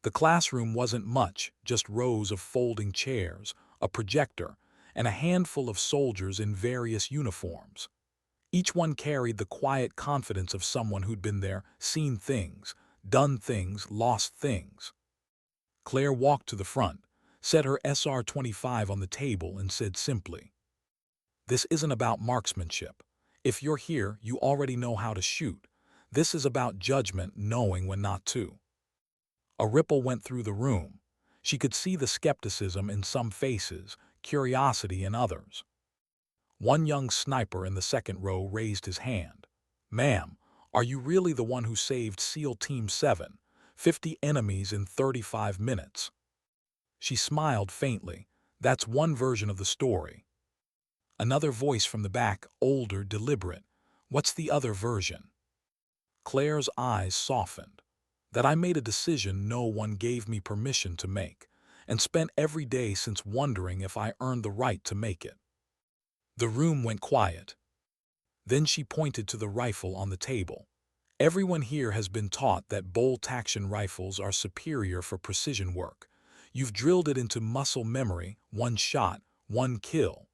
The classroom wasn't much, just rows of folding chairs, a projector, and a handful of soldiers in various uniforms. Each one carried the quiet confidence of someone who'd been there, seen things, done things, lost things. Claire walked to the front, set her SR-25 on the table, and said simply, "This isn't about marksmanship. If you're here, you already know how to shoot. This is about judgment, knowing when not to." A ripple went through the room. She could see the skepticism in some faces, curiosity in others. One young sniper in the second row raised his hand. "Ma'am, are you really the one who saved SEAL Team 7? 50 enemies in 35 minutes. She smiled faintly. "That's one version of the story." Another voice from the back, older, deliberate. "What's the other version?" Claire's eyes softened. "That I made a decision no one gave me permission to make, and spent every day since wondering if I earned the right to make it." The room went quiet. Then she pointed to the rifle on the table. "Everyone here has been taught that bolt-action rifles are superior for precision work. You've drilled it into muscle memory, one shot, one kill.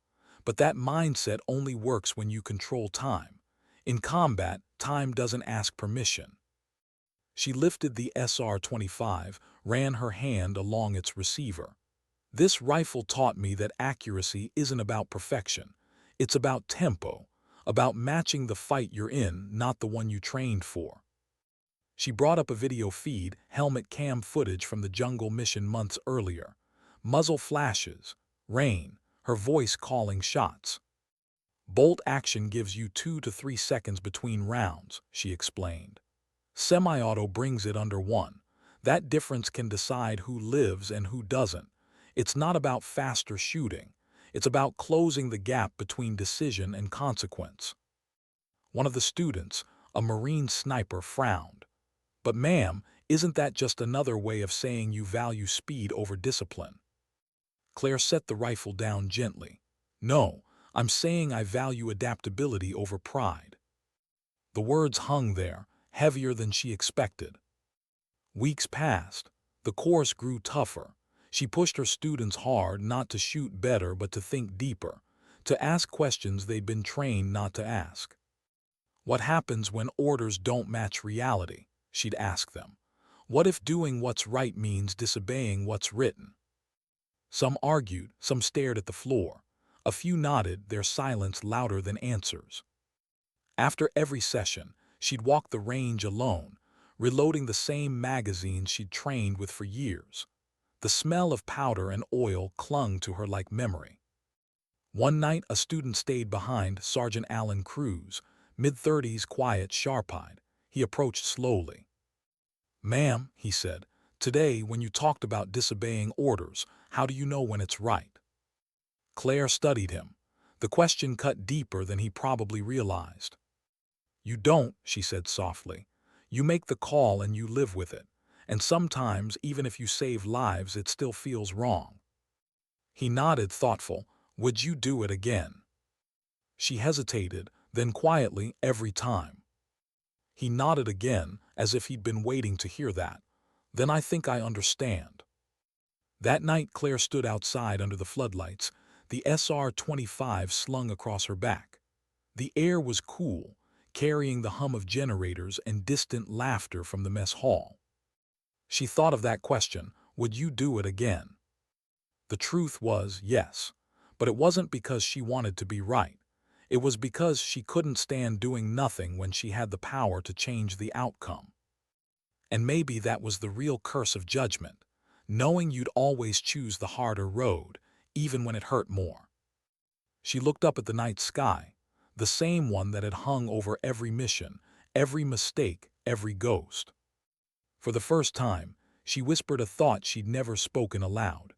But that mindset only works when you control time. In combat, time doesn't ask permission." She lifted the SR-25, ran her hand along its receiver. "This rifle taught me that accuracy isn't about perfection. It's about tempo, about matching the fight you're in, not the one you trained for." She brought up a video feed, helmet cam footage from the jungle mission months earlier. Muzzle flashes, rain, her voice calling shots. "Bolt action gives you 2 to 3 seconds between rounds," she explained. "Semi-auto brings it under 1. That difference can decide who lives and who doesn't. It's not about faster shooting. It's about closing the gap between decision and consequence." One of the students, a Marine sniper, frowned. "But ma'am, isn't that just another way of saying you value speed over discipline?" Claire set the rifle down gently. "No, I'm saying I value adaptability over pride." The words hung there, heavier than she expected. Weeks passed. The course grew tougher. She pushed her students hard, not to shoot better but to think deeper, to ask questions they'd been trained not to ask. "What happens when orders don't match reality?" she'd ask them. "What if doing what's right means disobeying what's written?" Some argued, some stared at the floor. A few nodded, their silence louder than answers. After every session, she'd walk the range alone, reloading the same magazines she'd trained with for years. The smell of powder and oil clung to her like memory. One night, a student stayed behind, Sergeant Alan Cruz, mid-30s, quiet, sharp-eyed. He approached slowly. "Ma'am," he said, "today, when you talked about disobeying orders, how do you know when it's right?" Claire studied him. The question cut deeper than he probably realized. "You don't," she said softly. "You make the call and you live with it. And sometimes, even if you save lives, it still feels wrong. He nodded, thoughtful. Would you do it again? She hesitated, then quietly, every time. He nodded again, as if he'd been waiting to hear that. Then I think I understand. That night Claire stood outside under the floodlights, the SR-25 slung across her back. The air was cool, carrying the hum of generators and distant laughter from the mess hall. She thought of that question, would you do it again? The truth was, yes. But it wasn't because she wanted to be right. It was because she couldn't stand doing nothing when she had the power to change the outcome. And maybe that was the real curse of judgment, knowing you'd always choose the harder road, even when it hurt more. She looked up at the night sky, the same one that had hung over every mission, every mistake, every ghost. For the first time, she whispered a thought she'd never spoken aloud.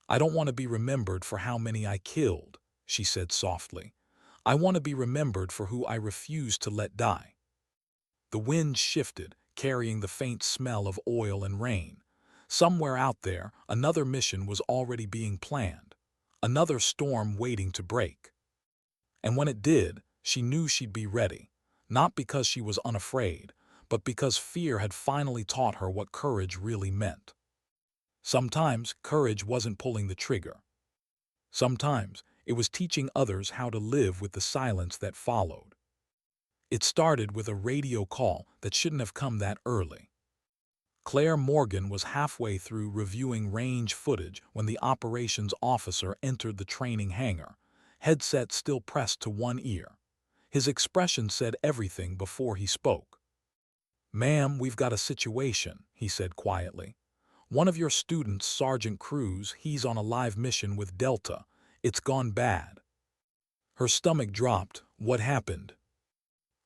I don't want to be remembered for how many I killed, she said softly. I want to be remembered for who I refused to let die. The wind shifted, carrying the faint smell of oil and rain. Somewhere out there, another mission was already being planned, another storm waiting to break. And when it did, she knew she'd be ready, not because she was unafraid, but because fear had finally taught her what courage really meant. Sometimes courage wasn't pulling the trigger. Sometimes it was teaching others how to live with the silence that followed. It started with a radio call that shouldn't have come that early. Clare Morgan was halfway through reviewing range footage when the operations officer entered the training hangar, headset still pressed to one ear. His expression said everything before he spoke. "Ma'am, we've got a situation," he said quietly. "One of your students, Sergeant Cruz, he's on a live mission with Delta. It's gone bad." Her stomach dropped. What happened?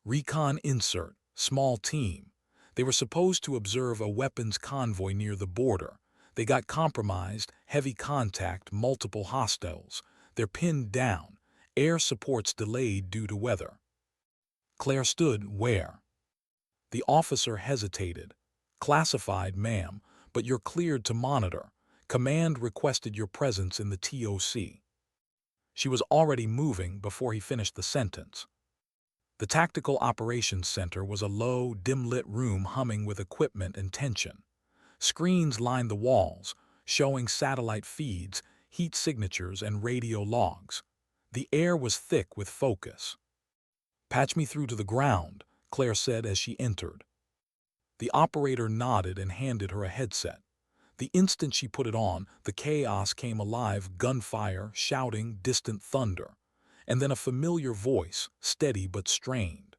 Recon insert, small team. They were supposed to observe a weapons convoy near the border. They got compromised, heavy contact, multiple hostiles. They're pinned down. Air support's delayed due to weather. Claire stood. Where? The officer hesitated. Classified, ma'am, but you're cleared to monitor. Command requested your presence in the TOC. She was already moving before he finished the sentence. The Tactical Operations Center was a low, dim-lit room humming with equipment and tension. Screens lined the walls, showing satellite feeds, heat signatures, and radio logs. The air was thick with focus. "Patch me through to the ground," Claire said as she entered. The operator nodded and handed her a headset. The instant she put it on, the chaos came alive, gunfire, shouting, distant thunder. And then a familiar voice, steady but strained.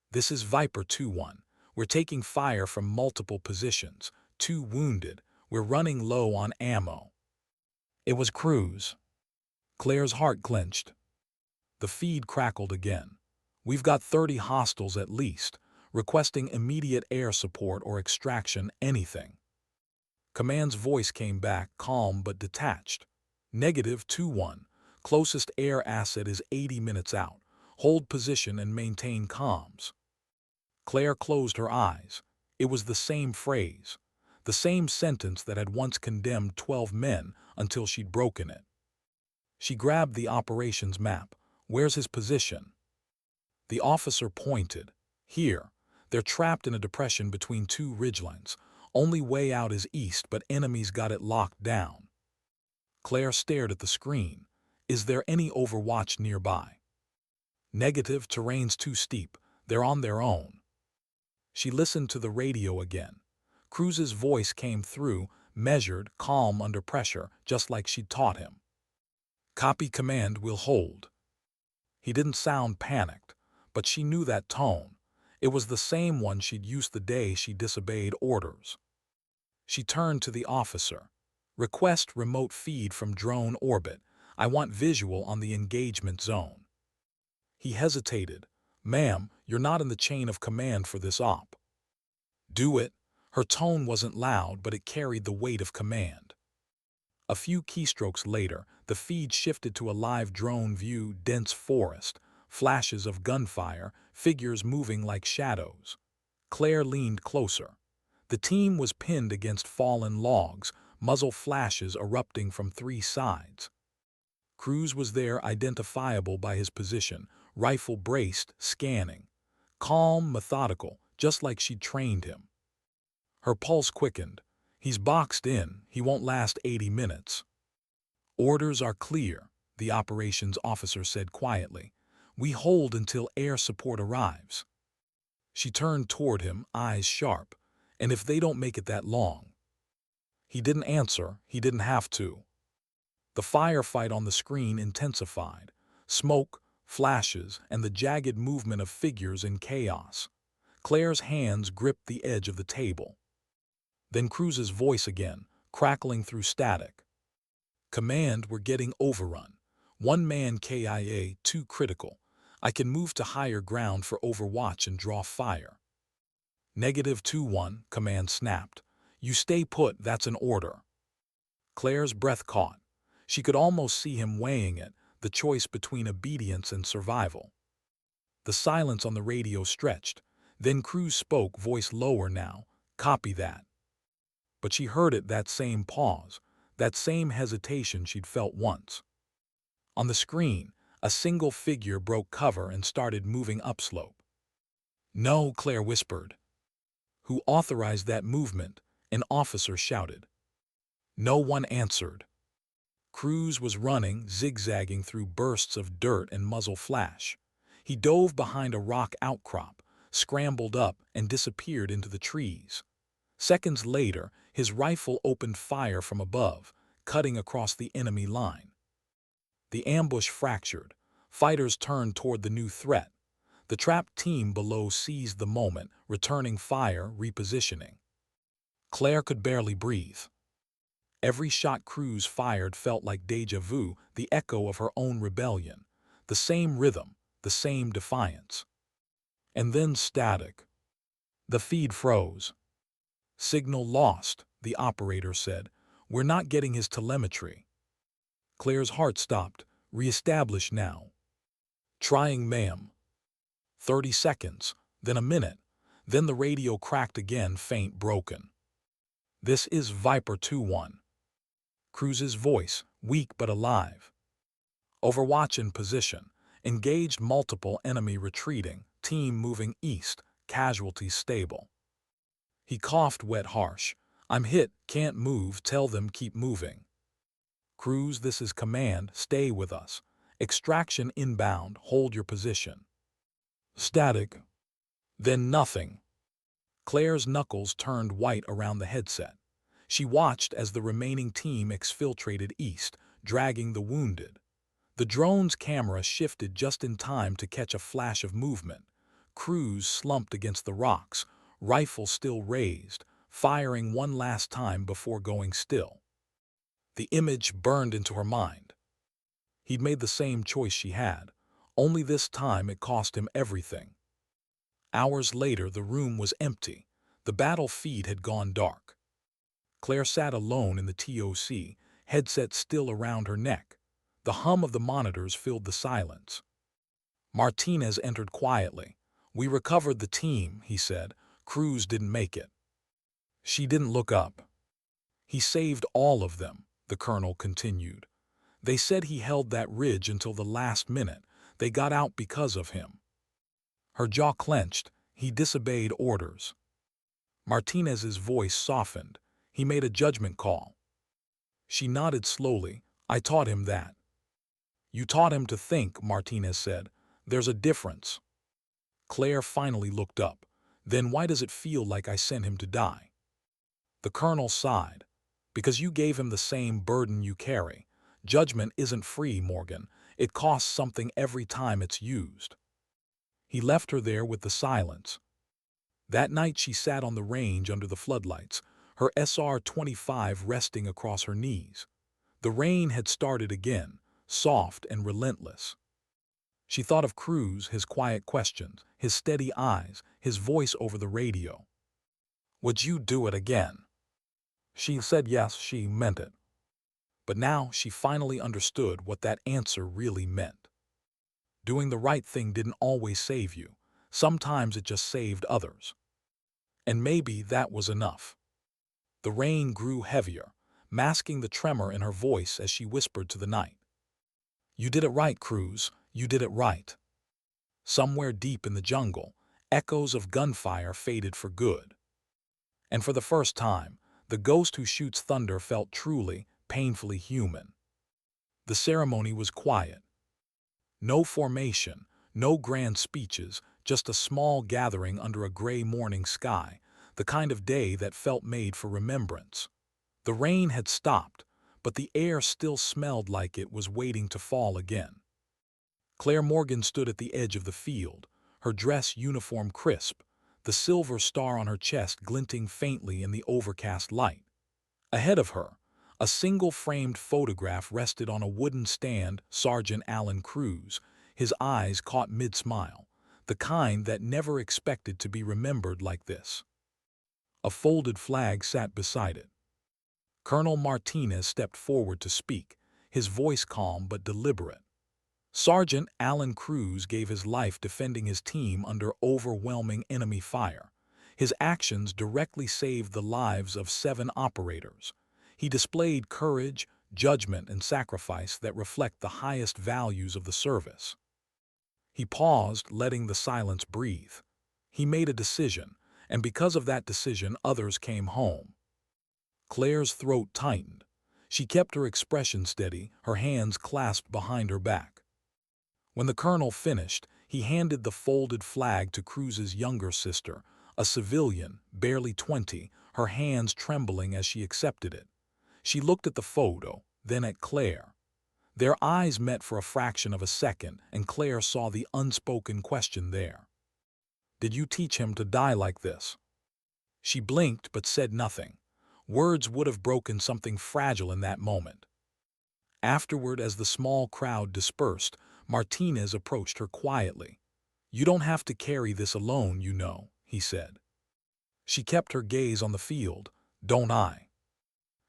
"This is Viper 2-1. We're taking fire from multiple positions. 2 wounded. We're running low on ammo." It was Cruz. Claire's heart clenched. The feed crackled again. "We've got 30 hostiles at least, requesting immediate air support or extraction, anything." Command's voice came back, calm but detached. "Negative 2-1. Closest air asset is 80 minutes out. Hold position and maintain comms." Claire closed her eyes. It was the same phrase, the same sentence that had once condemned 12 men until she'd broken it. She grabbed the operations map. "Where's his position?" The officer pointed. "Here. They're trapped in a depression between 2 ridgelines. Only way out is east, but enemies got it locked down." Claire stared at the screen. "Is there any overwatch nearby?" "Negative, terrain's too steep. They're on their own." She listened to the radio again. Cruz's voice came through, measured, calm under pressure, just like she'd taught him. "Copy, command, we'll hold." He didn't sound panicked, but she knew that tone. It was the same one she'd used the day she disobeyed orders. She turned to the officer. "Request remote feed from drone orbit. I want visual on the engagement zone." He hesitated. "Ma'am, you're not in the chain of command for this op." "Do it." Her tone wasn't loud, but it carried the weight of command. A few keystrokes later, the feed shifted to a live drone view, dense forest, flashes of gunfire, figures moving like shadows. Claire leaned closer. The team was pinned against fallen logs, muzzle flashes erupting from three sides. Cruz was there, identifiable by his position, rifle braced, scanning. Calm, methodical, just like she'd trained him. Her pulse quickened. He's boxed in, he won't last 80 minutes. Orders are clear, the operations officer said quietly. We hold until air support arrives. She turned toward him, eyes sharp. And if they don't make it that long? He didn't answer, he didn't have to. The firefight on the screen intensified. Smoke, flashes, and the jagged movement of figures in chaos. Claire's hands gripped the edge of the table. Then Cruz's voice again, crackling through static. Command, we're getting overrun. One man KIA, too critical. I can move to higher ground for overwatch and draw fire. -2-1, command snapped. You stay put, that's an order. Claire's breath caught. She could almost see him weighing it, the choice between obedience and survival. The silence on the radio stretched. Then Cruz spoke, voice lower now. Copy that. But she heard it, that same pause, that same hesitation she'd felt once. On the screen, a single figure broke cover and started moving upslope. No, Claire whispered. Who authorized that movement? An officer shouted. No one answered. Cruz was running, zigzagging through bursts of dirt and muzzle flash. He dove behind a rock outcrop, scrambled up, and disappeared into the trees. Seconds later, his rifle opened fire from above, cutting across the enemy line. The ambush fractured. Fighters turned toward the new threat. The trapped team below seized the moment, returning fire, repositioning. Claire could barely breathe. Every shot Cruz fired felt like déjà vu, the echo of her own rebellion. The same rhythm, the same defiance. And then static. The feed froze. Signal lost, the operator said. We're not getting his telemetry. Claire's heart stopped. Reestablish now. Trying, ma'am. 30 seconds, then a minute. Then the radio cracked again, faint, broken. This is Viper 2-1. Cruz's voice, weak but alive. Overwatch in position. Engaged, multiple enemy retreating. Team moving east. Casualties stable. He coughed, wet, harsh. I'm hit, can't move, tell them keep moving. Cruz, this is command, stay with us. Extraction inbound, hold your position. Static. Then nothing. Claire's knuckles turned white around the headset. She watched as the remaining team exfiltrated east, dragging the wounded. The drone's camera shifted just in time to catch a flash of movement. Cruz slumped against the rocks, rifle still raised, firing one last time before going still. The image burned into her mind. He'd made the same choice she had, only this time it cost him everything. Hours later, the room was empty. The battle feed had gone dark. Claire sat alone in the TOC, headset still around her neck. The hum of the monitors filled the silence. Martinez entered quietly. We recovered the team, he said. Cruz didn't make it. She didn't look up. He saved all of them, the colonel continued. They said he held that ridge until the last minute. They got out because of him. Her jaw clenched. He disobeyed orders. Martinez's voice softened. He made a judgment call. She nodded slowly. I taught him that. You taught him to think, Martinez said. There's a difference. Claire finally looked up. Then why does it feel like I sent him to die? The colonel sighed. Because you gave him the same burden you carry. Judgment isn't free, Morgan. It costs something every time it's used. He left her there with the silence. That night she sat on the range under the floodlights, her SR-25 resting across her knees. The rain had started again, soft and relentless. She thought of Cruz, his quiet questions, his steady eyes, his voice over the radio. Would you do it again? She said yes, she meant it. But now she finally understood what that answer really meant. Doing the right thing didn't always save you. Sometimes it just saved others. And maybe that was enough. The rain grew heavier, masking the tremor in her voice as she whispered to the night. "You did it right, Cruz. You did it right." Somewhere deep in the jungle, echoes of gunfire faded for good. And for the first time, the ghost who shoots thunder felt truly, painfully human. The ceremony was quiet. No formation, no grand speeches, just a small gathering under a gray morning sky, the kind of day that felt made for remembrance. The rain had stopped, but the air still smelled like it was waiting to fall again. Clare Morgan stood at the edge of the field, her dress uniform crisp, the silver star on her chest glinting faintly in the overcast light. Ahead of her, a single framed photograph rested on a wooden stand. Sergeant Alan Cruz, his eyes caught mid-smile, the kind that never expected to be remembered like this. A folded flag sat beside it. Colonel Martinez stepped forward to speak, his voice calm but deliberate. Sergeant Alan Cruz gave his life defending his team under overwhelming enemy fire. His actions directly saved the lives of 7 operators. He displayed courage, judgment, and sacrifice that reflect the highest values of the service. He paused, letting the silence breathe. He made a decision, and because of that decision, others came home. Claire's throat tightened. She kept her expression steady, her hands clasped behind her back. When the colonel finished, he handed the folded flag to Cruz's younger sister, a civilian, barely 20, her hands trembling as she accepted it. She looked at the photo, then at Clare. Their eyes met for a fraction of a second, and Clare saw the unspoken question there. "Did you teach him to die like this?" She blinked but said nothing. Words would have broken something fragile in that moment. Afterward, as the small crowd dispersed, Martinez approached her quietly. "You don't have to carry this alone, you know," he said. She kept her gaze on the field. "Don't I?"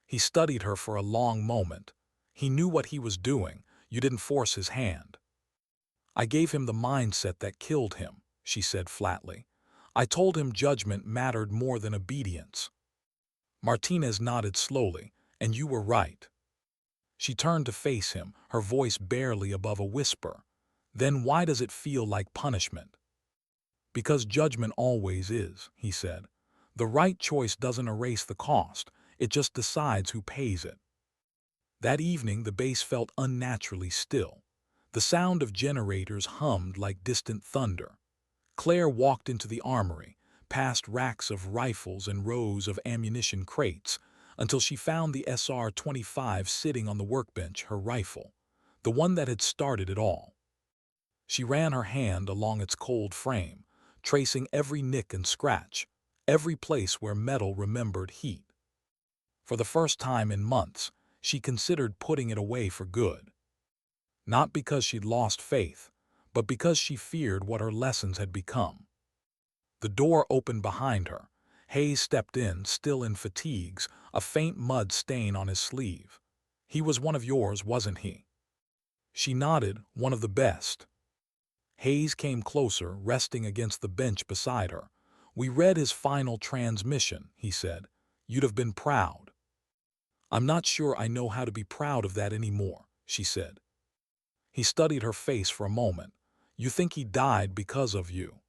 He studied her for a long moment. He knew what he was doing. You didn't force his hand. "I gave him the mindset that killed him," she said flatly. "I told him judgment mattered more than obedience." Martinez nodded slowly. "And you were right." She turned to face him, her voice barely above a whisper. "Then why does it feel like punishment?" "Because judgment always is," he said. "The right choice doesn't erase the cost, it just decides who pays it." That evening the base felt unnaturally still. The sound of generators hummed like distant thunder. Claire walked into the armory, past racks of rifles and rows of ammunition crates, until she found the SR-25 sitting on the workbench, her rifle, the one that had started it all. She ran her hand along its cold frame, tracing every nick and scratch, every place where metal remembered heat. For the first time in months, she considered putting it away for good. Not because she'd lost faith, but because she feared what her lessons had become. The door opened behind her. Hayes stepped in, still in fatigues, a faint mud stain on his sleeve. "He was one of yours, wasn't he?" She nodded. "One of the best." Hayes came closer, resting against the bench beside her. "We read his final transmission," he said. "You'd have been proud." "I'm not sure I know how to be proud of that anymore," she said. He studied her face for a moment. "You think he died because of you?"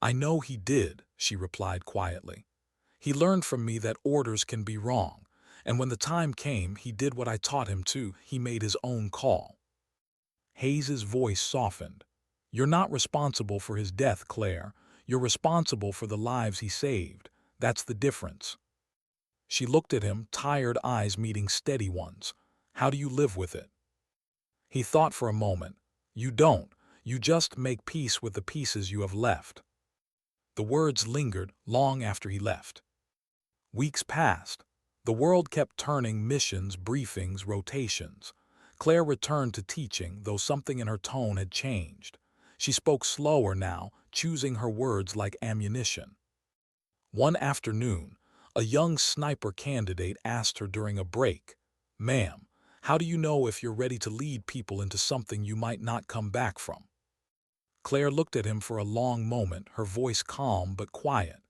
"I know he did," she replied quietly. "He learned from me that orders can be wrong, and when the time came, he did what I taught him to. He made his own call." Hayes's voice softened. "You're not responsible for his death, Claire. You're responsible for the lives he saved. That's the difference." She looked at him, tired eyes meeting steady ones. "How do you live with it?" He thought for a moment. "You don't. You just make peace with the pieces you have left." The words lingered long after he left. Weeks passed. The world kept turning, missions, briefings, rotations. Claire returned to teaching, though something in her tone had changed. She spoke slower now, choosing her words like ammunition. One afternoon, a young sniper candidate asked her during a break, "Ma'am, how do you know if you're ready to lead people into something you might not come back from?" Claire looked at him for a long moment, her voice calm but quiet.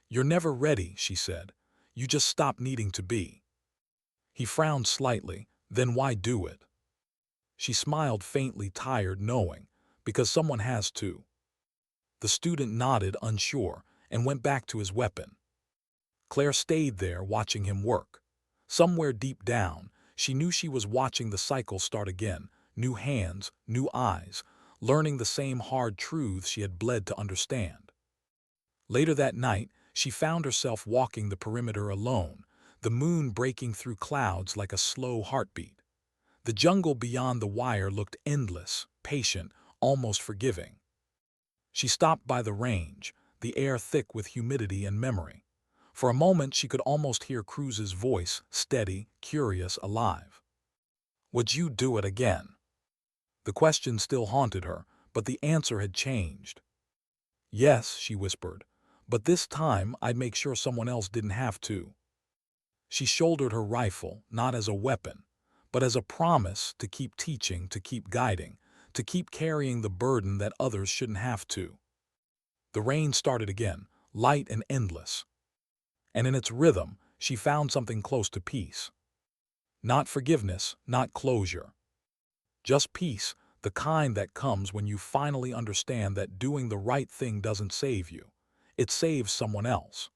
"You're never ready," she said. "You just stop needing to be." He frowned slightly. "Then why do it?" She smiled faintly, tired, knowing, because someone has to. The student nodded, unsure, and went back to his weapon. Claire stayed there, watching him work. Somewhere deep down, she knew she was watching the cycle start again, new hands, new eyes, learning the same hard truths she had bled to understand. Later that night, she found herself walking the perimeter alone, the moon breaking through clouds like a slow heartbeat. The jungle beyond the wire looked endless, patient, almost forgiving. She stopped by the range, the air thick with humidity and memory. For a moment she could almost hear Cruz's voice, steady, curious, alive. "Would you do it again?" The question still haunted her, but the answer had changed. "Yes," she whispered, "but this time I'd make sure someone else didn't have to." She shouldered her rifle, not as a weapon, but as a promise to keep teaching, to keep guiding, to keep carrying the burden that others shouldn't have to. The rain started again, light and endless. And in its rhythm, she found something close to peace. Not forgiveness, not closure. Just peace, the kind that comes when you finally understand that doing the right thing doesn't save you. It saves someone else.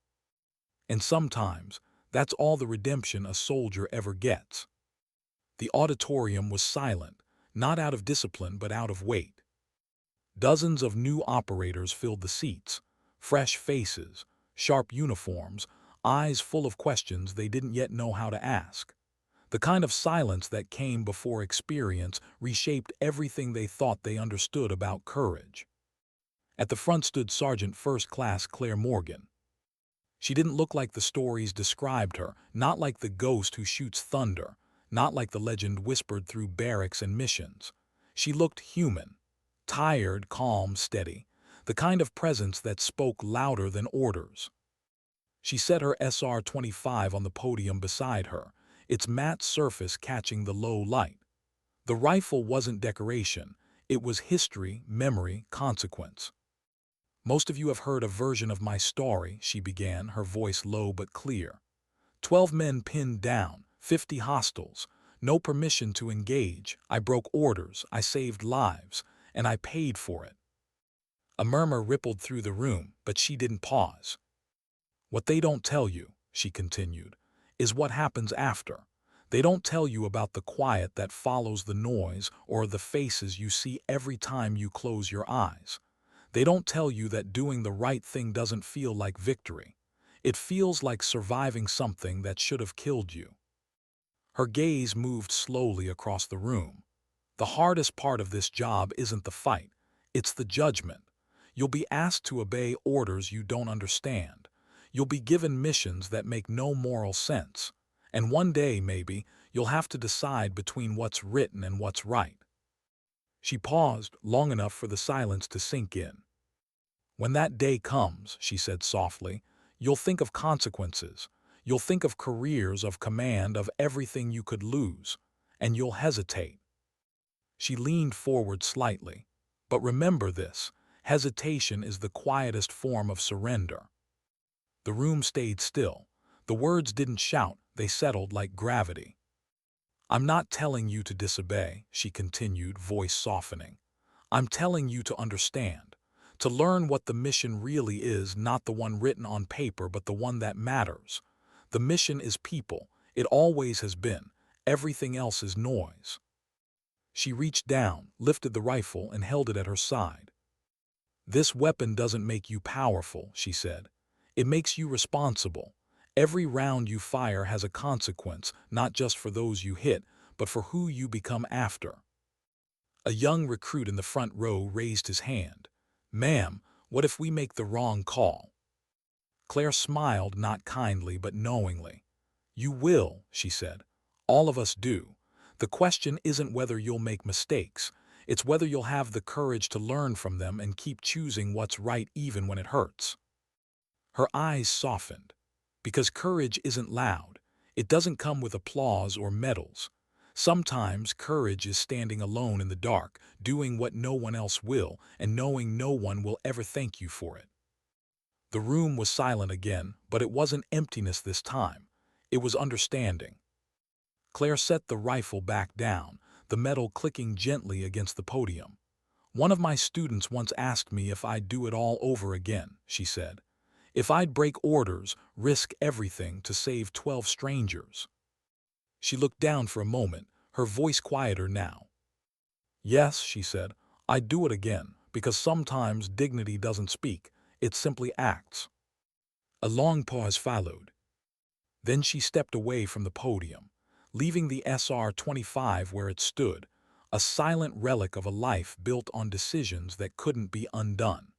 And sometimes, that's all the redemption a soldier ever gets. The auditorium was silent, not out of discipline but out of weight. Dozens of new operators filled the seats, fresh faces, sharp uniforms, eyes full of questions they didn't yet know how to ask. The kind of silence that came before experience reshaped everything they thought they understood about courage. At the front stood Sergeant First Class Clare Morgan. She didn't look like the stories described her, not like the ghost who shoots thunder, not like the legend whispered through barracks and missions. She looked human, tired, calm, steady, the kind of presence that spoke louder than orders. She set her SR-25 on the podium beside her, its matte surface catching the low light. The rifle wasn't decoration, it was history, memory, consequence. "Most of you have heard a version of my story," she began, her voice low but clear. 12 men pinned down, 50 hostiles, no permission to engage. I broke orders, I saved lives, and I paid for it. A murmur rippled through the room, but she didn't pause. "What they don't tell you," she continued, "is what happens after. They don't tell you about the quiet that follows the noise or the faces you see every time you close your eyes. They don't tell you that doing the right thing doesn't feel like victory. It feels like surviving something that should have killed you." Her gaze moved slowly across the room. "The hardest part of this job isn't the fight, it's the judgment. You'll be asked to obey orders you don't understand. You'll be given missions that make no moral sense. And one day, maybe, you'll have to decide between what's written and what's right." She paused long enough for the silence to sink in. "When that day comes," she said softly, "you'll think of consequences. You'll think of careers, of command, of everything you could lose. And you'll hesitate." She leaned forward slightly. "But remember this, hesitation is the quietest form of surrender." The room stayed still. The words didn't shout, they settled like gravity. "I'm not telling you to disobey," she continued, voice softening. "I'm telling you to understand, to learn what the mission really is, not the one written on paper, but the one that matters. The mission is people. It always has been. Everything else is noise." She reached down, lifted the rifle, and held it at her side. "This weapon doesn't make you powerful," she said. "It makes you responsible. Every round you fire has a consequence, not just for those you hit, but for who you become after." A young recruit in the front row raised his hand. "Ma'am, what if we make the wrong call?" Claire smiled, not kindly but knowingly. "You will," she said. "All of us do. The question isn't whether you'll make mistakes. It's whether you'll have the courage to learn from them and keep choosing what's right even when it hurts." Her eyes softened. Because courage isn't loud. It doesn't come with applause or medals. Sometimes courage is standing alone in the dark, doing what no one else will, and knowing no one will ever thank you for it. The room was silent again, but it wasn't emptiness this time. It was understanding. Claire set the rifle back down, the metal clicking gently against the podium. "One of my students once asked me if I'd do it all over again," she said. "If I'd break orders, risk everything to save 12 strangers." She looked down for a moment, her voice quieter now. "Yes," she said, "I'd do it again, because sometimes dignity doesn't speak, it simply acts." A long pause followed. Then she stepped away from the podium, leaving the SR-25 where it stood, a silent relic of a life built on decisions that couldn't be undone.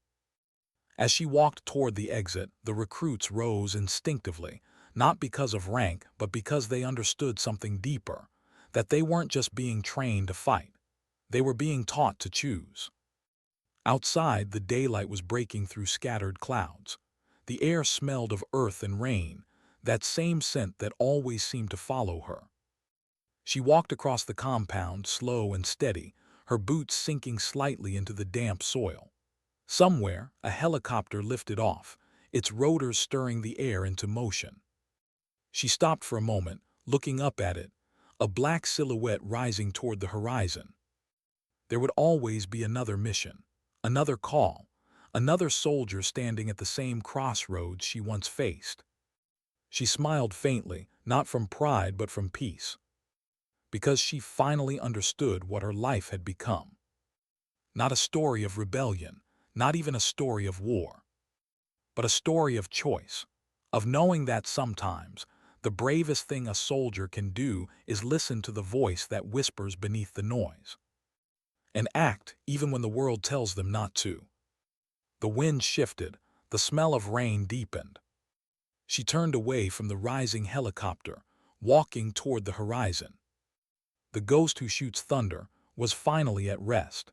As she walked toward the exit, the recruits rose instinctively, not because of rank, but because they understood something deeper, that they weren't just being trained to fight. They were being taught to choose. Outside, the daylight was breaking through scattered clouds. The air smelled of earth and rain, that same scent that always seemed to follow her. She walked across the compound, slow and steady, her boots sinking slightly into the damp soil. Somewhere, a helicopter lifted off, its rotors stirring the air into motion. She stopped for a moment, looking up at it, a black silhouette rising toward the horizon. There would always be another mission, another call, another soldier standing at the same crossroads she once faced. She smiled faintly, not from pride but from peace, because she finally understood what her life had become. Not a story of rebellion, not even a story of war, but a story of choice, of knowing that sometimes the bravest thing a soldier can do is listen to the voice that whispers beneath the noise, and act even when the world tells them not to. The wind shifted, the smell of rain deepened. She turned away from the rising helicopter, walking toward the horizon. The ghost who shoots thunder was finally at rest.